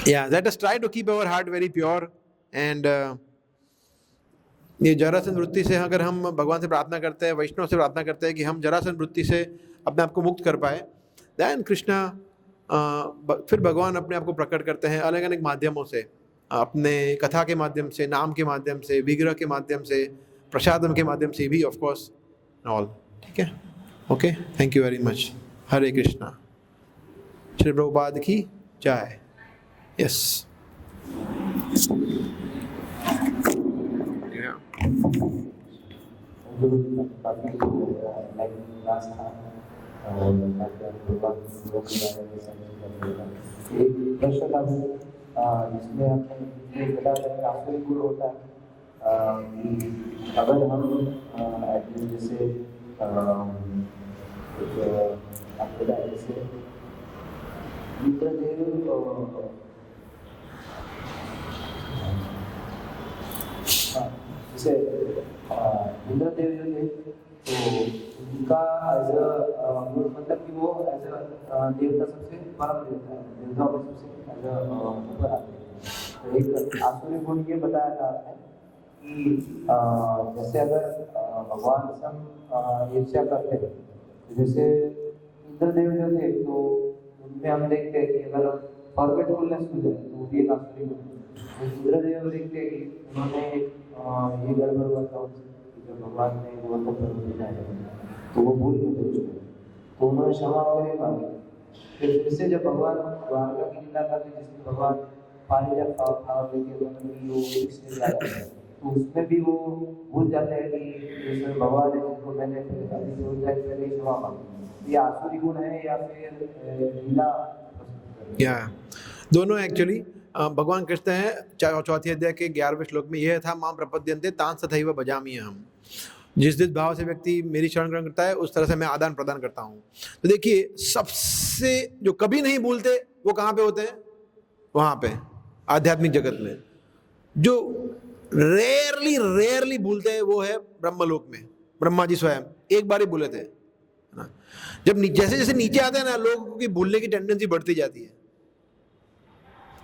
या let us try to keep our heart very pure. And ये जरासंध वृत्ति से अगर हम भगवान से प्रार्थना करते हैं, वैष्णव से प्रार्थना करते हैं कि हम जरासंध वृत्ति से अपने आप को मुक्त कर पाए, देन कृष्णा फिर भगवान अपने आप को प्रकट करते हैं अलग अलग माध्यमों से, अपने कथा के माध्यम से, नाम के माध्यम से, विग्रह के माध्यम से, प्रसादम के माध्यम से भी, ऑफ कोर्स ऑल। ठीक है, okay, thank you very much. Hare Krishna. Shri Prabhupada की जय। यस। Yeah. जो काफ़ी लाइक क्लास था और भगवान लोग के बारे में समझ एक प्रश्न था जिसमें हमने बताया कि आसुरी गुण होता है कि अगर हम जैसे आप बताया जैसे इंद्रदेव जैसे इंद्रदेव जो थे तो उनका एज मतलब कि वो एज देवता सबसे परम देवता है, देवताओं में सबसे एज ऊपर आते हैं। तो एक आसुरी गुण ये बताया था आपने कि जैसे अगर भगवान से हम ईर्ष्या करते हैं, जैसे इंद्रदेव जो थे तो उनमें हम देखते हैं कि अगर फॉरगेटफुलनेस हो जाए तो वो भी एक आसुरी गुण है। इंद्रदेव देखते हैं कि उन्होंने ये गड़बड़ हुआ था जब भगवान ने गौतम पर्वत दिखाया तो वो भूल गए थे उसमें, तो उन्होंने क्षमा वगैरह मांगी। फिर से जब भगवान द्वारका की लीला करते जिसमें भगवान पानी जब फ्लावर लेके तो उसमें भी वो भूल जाते हैं कि जिसमें भगवान है जिसको मैंने पहले क्षमा मांगी। ये आसुरी गुण है या फिर लीला? या दोनों एक्चुअली भगवान कृष्ण हैं चौथी अध्याय के 11वें श्लोक में यह था मां प्रपद्यन्ते तान तथैव भजामि अहम्। जिस भाव से व्यक्ति मेरी शरण ग्रहण करता है उस तरह से मैं आदान प्रदान करता हूँ। तो देखिए सबसे जो कभी नहीं भूलते वो कहाँ पे होते हैं? वहाँ पे आध्यात्मिक जगत में। जो रेयरली भूलते हैं वो है ब्रह्मलोक में। ब्रह्मा जी स्वयं एक बार ही भूले थे ना। जब जैसे जैसे नीचे आते हैं ना लोगों की भूलने की टेंडेंसी बढ़ती जाती है।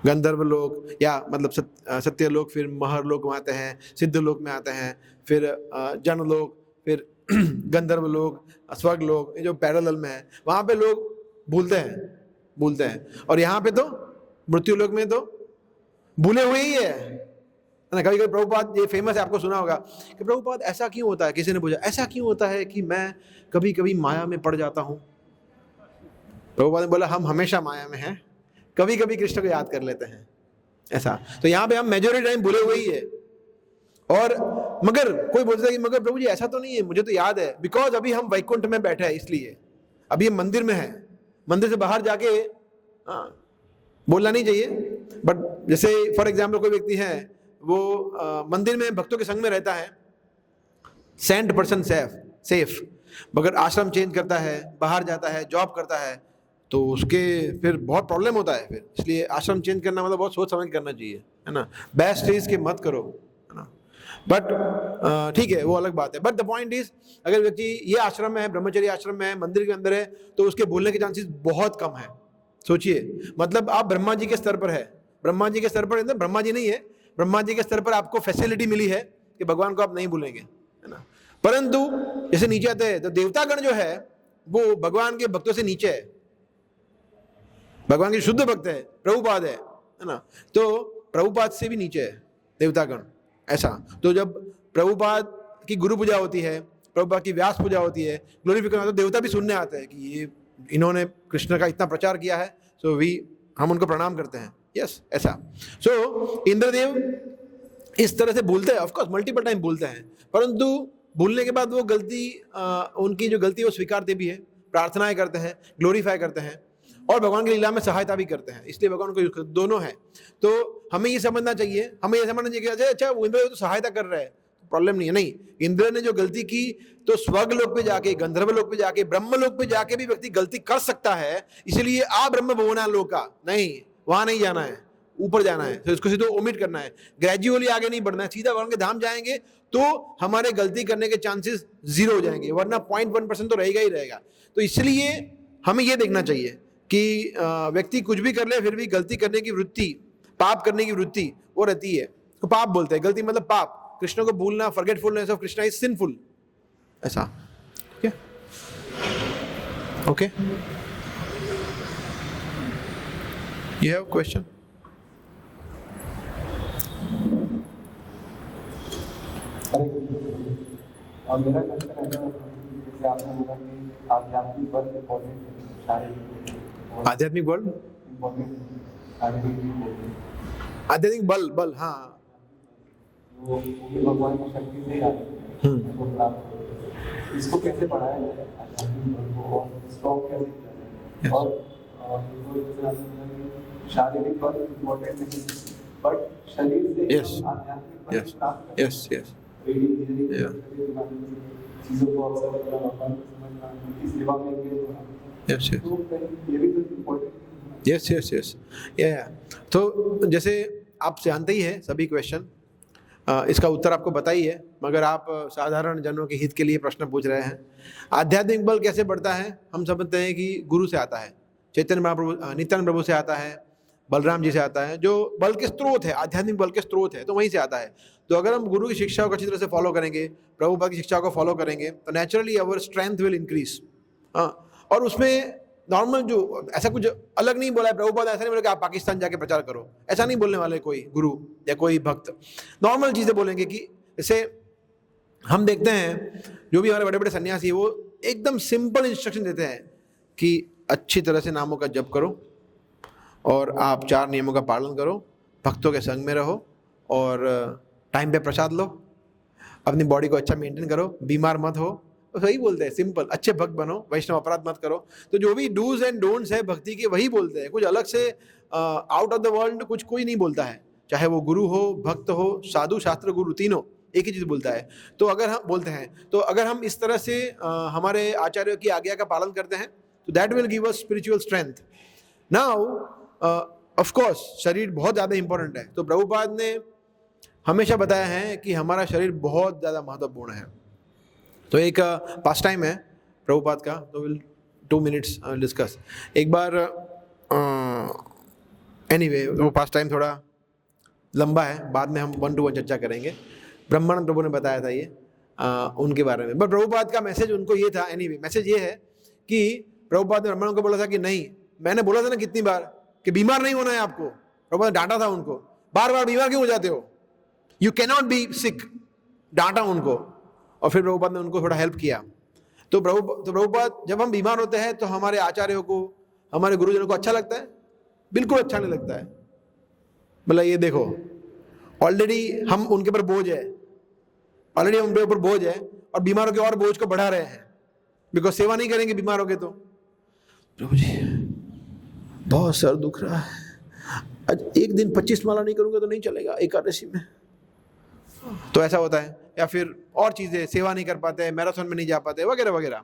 गंधर्व लोक या मतलब सत्य लोक, फिर महर लोक में आते हैं, सिद्ध लोक में आते हैं, फिर जन लोक, फिर गंधर्व लोक, स्वर्ग लोक, जो पैरेलल में है वहाँ पे लोग भूलते हैं। और यहाँ पे तो मृत्यु लोक में तो भूले हुए ही है ना। कभी कभी प्रभुपाद, ये फेमस है आपको सुना होगा कि प्रभुपाद ऐसा क्यों होता है, किसी ने पूछा ऐसा क्यों होता है कि मैं कभी कभी माया में पड़ जाता हूँ। प्रभुपाद ने बोला हम हमेशा माया में हैं, कभी कभी कृष्ण को याद कर लेते हैं ऐसा। तो यहाँ पे हम मेजॉरिटी टाइम भूले हुए ही है। और मगर कोई बोलता है कि मगर प्रभु जी ऐसा तो नहीं है, मुझे तो याद है, बिकॉज अभी हम वैकुंठ में बैठे हैं इसलिए, अभी हम मंदिर में हैं। मंदिर से बाहर जाके बोलना नहीं चाहिए, बट जैसे फॉर एग्जाम्पल कोई व्यक्ति है वो मंदिर में भक्तों के संग में रहता है, 100% सेफ, मगर आश्रम चेंज करता है, बाहर जाता है, जॉब करता है, तो उसके फिर बहुत प्रॉब्लम होता है फिर। इसलिए आश्रम चेंज करना मतलब बहुत सोच समझ करना चाहिए, है ना। बेस्ट चीज के मत करो, है ना। बट ठीक है, वो अलग बात है। बट द पॉइंट इज, अगर व्यक्ति ये आश्रम में है, ब्रह्मचर्य आश्रम में है, मंदिर के अंदर है, तो उसके भूलने के चांसेस बहुत कम है। सोचिए, मतलब आप ब्रह्मा जी के स्तर पर है, ब्रह्मा जी के स्तर पर, ब्रह्मा जी नहीं है, ब्रह्मा जी के स्तर पर आपको फैसिलिटी मिली है कि भगवान को आप नहीं भूलेंगे, है ना। परंतु जैसे नीचे आते हैं तो देवतागण जो है वो भगवान के भक्तों से नीचे है, भगवान के शुद्ध भक्त है, प्रभुपाद है ना। तो प्रभुपाद से भी नीचे है देवतागण, ऐसा। तो जब प्रभुपाद की गुरु पूजा होती है, प्रभुपाद की व्यास पूजा होती है, ग्लोरिफिकेशन, तो देवता भी सुनने आते हैं कि ये इन्होंने कृष्ण का इतना प्रचार किया है, सो हम उनको प्रणाम करते हैं। यस, ऐसा। सो इंद्रदेव इस तरह से भूलते हैं, ऑफकोर्स मल्टीपल टाइम भूलते हैं, परंतु भूलने के बाद वो गलती, उनकी जो गलती है वो स्वीकारते भी है, प्रार्थनाएं करते हैं, ग्लोरीफाई करते हैं, और भगवान की लीला में सहायता भी करते हैं। इसलिए भगवान को दोनों है। तो हमें ये समझना चाहिए कि अच्छा वो इंद्र तो सहायता कर रहा है, प्रॉब्लम नहीं है। नहीं, इंद्र ने जो गलती की तो स्वर्ग लोक पे जाके, गंधर्व लोक पे जाके, ब्रह्म लोक पे जाके भी व्यक्ति गलती कर सकता है। इसलिए ब्रह्म भुवना लोका, नहीं, वहां नहीं जाना है, ऊपर जाना है, तो इसको सीधे ओमिट करना है, ग्रेजुअली आगे नहीं बढ़ना है। सीधा भगवान के धाम जाएंगे तो हमारे गलती करने के चांसेस 0 हो जाएंगे, वरना 0.1% तो रहेगा ही रहेगा। तो इसलिए हमें यह देखना चाहिए कि व्यक्ति कुछ भी कर ले फिर भी गलती करने की वृत्ति, पाप करने की वृत्ति वो रहती है। तो पाप बोलते हैं, गलती मतलब पाप। कृष्ण को भूलना, forgetfulness of Krishna is sinful, ऐसा। ठीक है, ओके। You have question? और मेरा क्वेश्चन है जैसे आपने बोला कि आध्यात्मिक बल इम्पोर्टेंट है, शारीरिक आध्यात्मिक बल इम्पोर्टेंट, आध्यात्मिक बल, हाँ, वो भगवान की शक्ति से आते हैं। इसको कैसे बढ़ाया जाए आध्यात्मिक बल को और स्ट्रॉन्ग कैसे किया जाए। और इनको जैसे आपने बोला कि शारीरिक बल इम्पोर्टेंट नहीं बट शरीर से Yes. आध्यात्मिक बल Yes. प्राप्त Yes, yes. Yeah. चीजों को ऑब्जर्व करना भगवान को समझना उनकी सेवा में engage होना। Yes, yes. तो ये भी तो इम्पोर्टेंट। यस यस यस या तो जैसे आप जानते ही हैं सभी क्वेश्चन, इसका उत्तर आपको पता ही है, मगर आप साधारण जनों के हित के लिए प्रश्न पूछ रहे हैं। आध्यात्मिक बल कैसे बढ़ता है? हम समझते हैं कि गुरु से आता है, चैतन्य महाप्रभु, नित्यानंद प्रभु से आता है, बलराम जी से आता है, जो बल के स्रोत है, आध्यात्मिक बल के स्रोत है, तो वहीं से आता है। तो अगर हम गुरु की शिक्षाओं को अच्छी तरह से फॉलो करेंगे, प्रभुपाद की शिक्षाओं को फॉलो करेंगे, तो naturally our strength will increase. और उसमें नॉर्मल जो ऐसा कुछ अलग नहीं बोला है प्रभुपाद, ऐसा नहीं बोला कि आप पाकिस्तान जाके प्रचार करो, ऐसा नहीं बोलने वाले कोई गुरु या कोई भक्त। नॉर्मल चीज़ें बोलेंगे कि जैसे हम देखते हैं जो भी हमारे बड़े बड़े सन्यासी है, वो एकदम सिंपल इंस्ट्रक्शन देते हैं कि अच्छी तरह से नामों का जप करो और आप 4 नियमों का पालन करो, भक्तों के संग में रहो और टाइम पे प्रसाद लो, अपनी बॉडी को अच्छा मेंटेन करो, बीमार मत हो। तो वही बोलते हैं सिंपल, अच्छे भक्त बनो, वैष्णव अपराध मत करो। तो जो भी डूज एंड डोंट्स है भक्ति के वही बोलते हैं, कुछ अलग से आउट ऑफ द वर्ल्ड कुछ कोई नहीं बोलता है, चाहे वो गुरु हो, भक्त हो, साधु, शास्त्र, गुरु, तीनों एक ही चीज़ बोलता है। तो अगर हम बोलते हैं, तो अगर हम इस तरह से हमारे आचार्यों की आज्ञा का पालन करते हैं तो that will give us spiritual strength. Now of course शरीर बहुत ज़्यादा इंपॉर्टेंट है, तो प्रभुपाद ने हमेशा बताया है कि हमारा शरीर बहुत ज़्यादा महत्वपूर्ण है। तो एक पास टाइम है प्रभुपाद का, तो विल 2 मिनट्स डिस्कस। एक बार एनीवे वो पास टाइम थोड़ा लंबा है, बाद में हम 1 to 1 चर्चा करेंगे। ब्रह्मानंद प्रभु ने बताया था ये उनके बारे में, बट प्रभुपाद का मैसेज उनको ये था। एनीवे मैसेज ये है कि प्रभुपाद ने ब्रह्मानंद को बोला था कि नहीं, मैंने बोला था ना कितनी बार कि बीमार नहीं होना है आपको। प्रभुपाद ने डांटा था उनको, बार बार बीमार क्यों हो जाते हो, यू कैनॉट बी सिक, डांटा उनको। और फिर प्रभुपाद ने उनको थोड़ा हेल्प किया। तो प्रभुपाद, जब हम बीमार होते हैं तो हमारे आचार्यों को, हमारे गुरुजनों को अच्छा लगता है? बिल्कुल अच्छा नहीं लगता है। मतलब ये देखो, ऑलरेडी हम उनके ऊपर बोझ है, ऑलरेडी हम उनके ऊपर बोझ है और बीमारों के और बोझ को बढ़ा रहे हैं, बिकॉज सेवा नहीं करेंगे बीमार हो गए तो। प्रभु जी बहुत सर दुख रहा है, आज एक दिन 25 माला नहीं करूंगा तो नहीं चलेगा एकादशी में, तो ऐसा होता है। या फिर और चीज़ें, सेवा नहीं कर पाते, मैराथन में नहीं जा पाते, वगैरह वगैरह।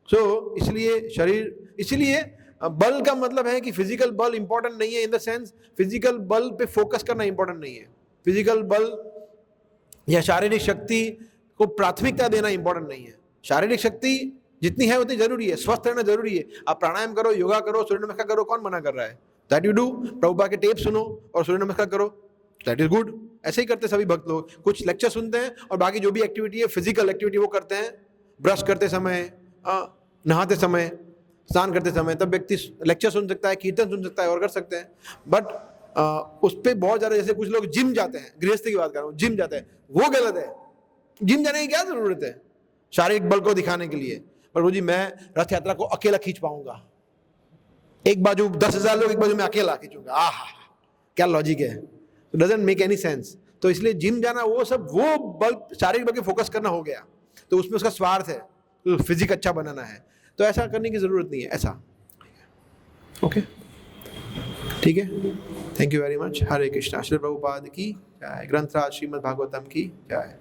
सो इसलिए शरीर, इसलिए बल का मतलब है कि फिजिकल बल इंपॉर्टेंट नहीं है, इन द सेंस फिजिकल बल पे फोकस करना इंपॉर्टेंट नहीं है। फिजिकल बल या शारीरिक शक्ति को प्राथमिकता देना इंपॉर्टेंट नहीं है। शारीरिक शक्ति जितनी है उतनी जरूरी है, स्वस्थ रहना जरूरी है। आप प्राणायाम करो, योगा करो, सूर्य नमस्कार करो, कौन मना कर रहा है? That you do. प्रभुपाद के टेप सुनो और सूर्य नमस्कार करो, दैट इज गुड। ऐसे ही करते सभी भक्त लोग, कुछ लेक्चर सुनते हैं और बाकी जो भी एक्टिविटी है, फिजिकल एक्टिविटी वो करते हैं। ब्रश करते समय, नहाते समय, स्नान करते समय, तब व्यक्ति लेक्चर सुन सकता है, कीर्तन सुन सकता है और कर सकते हैं। बट उस पर बहुत ज़्यादा, जैसे कुछ लोग जिम जाते हैं, गृहस्थी की बात कर रहा हूँ, जिम जाते हैं, वो गलत है। जिम जाने की क्या ज़रूरत है शारीरिक बल को दिखाने के लिए? प्रभु जी मैं रथ यात्रा को अकेला खींच पाऊंगा, एक बाजू 10,000 लोग, एक बाजू मैं अकेला खींचूंगा, आहा क्या लॉजिक है? Doesn't make any sense. तो इसलिए जिम जाना, वो सब, वो बल, शारीरिक बल पे फोकस करना हो गया, तो उसमें उसका स्वार्थ है, तो फिजिक अच्छा बनाना है, तो ऐसा करने की जरूरत नहीं है। ऐसा ओके, ठीक है। Thank you very much. Hare Krishna. Shri Prabhupada की जय। ग्रंथराज श्रीमद् भागवतम की जय।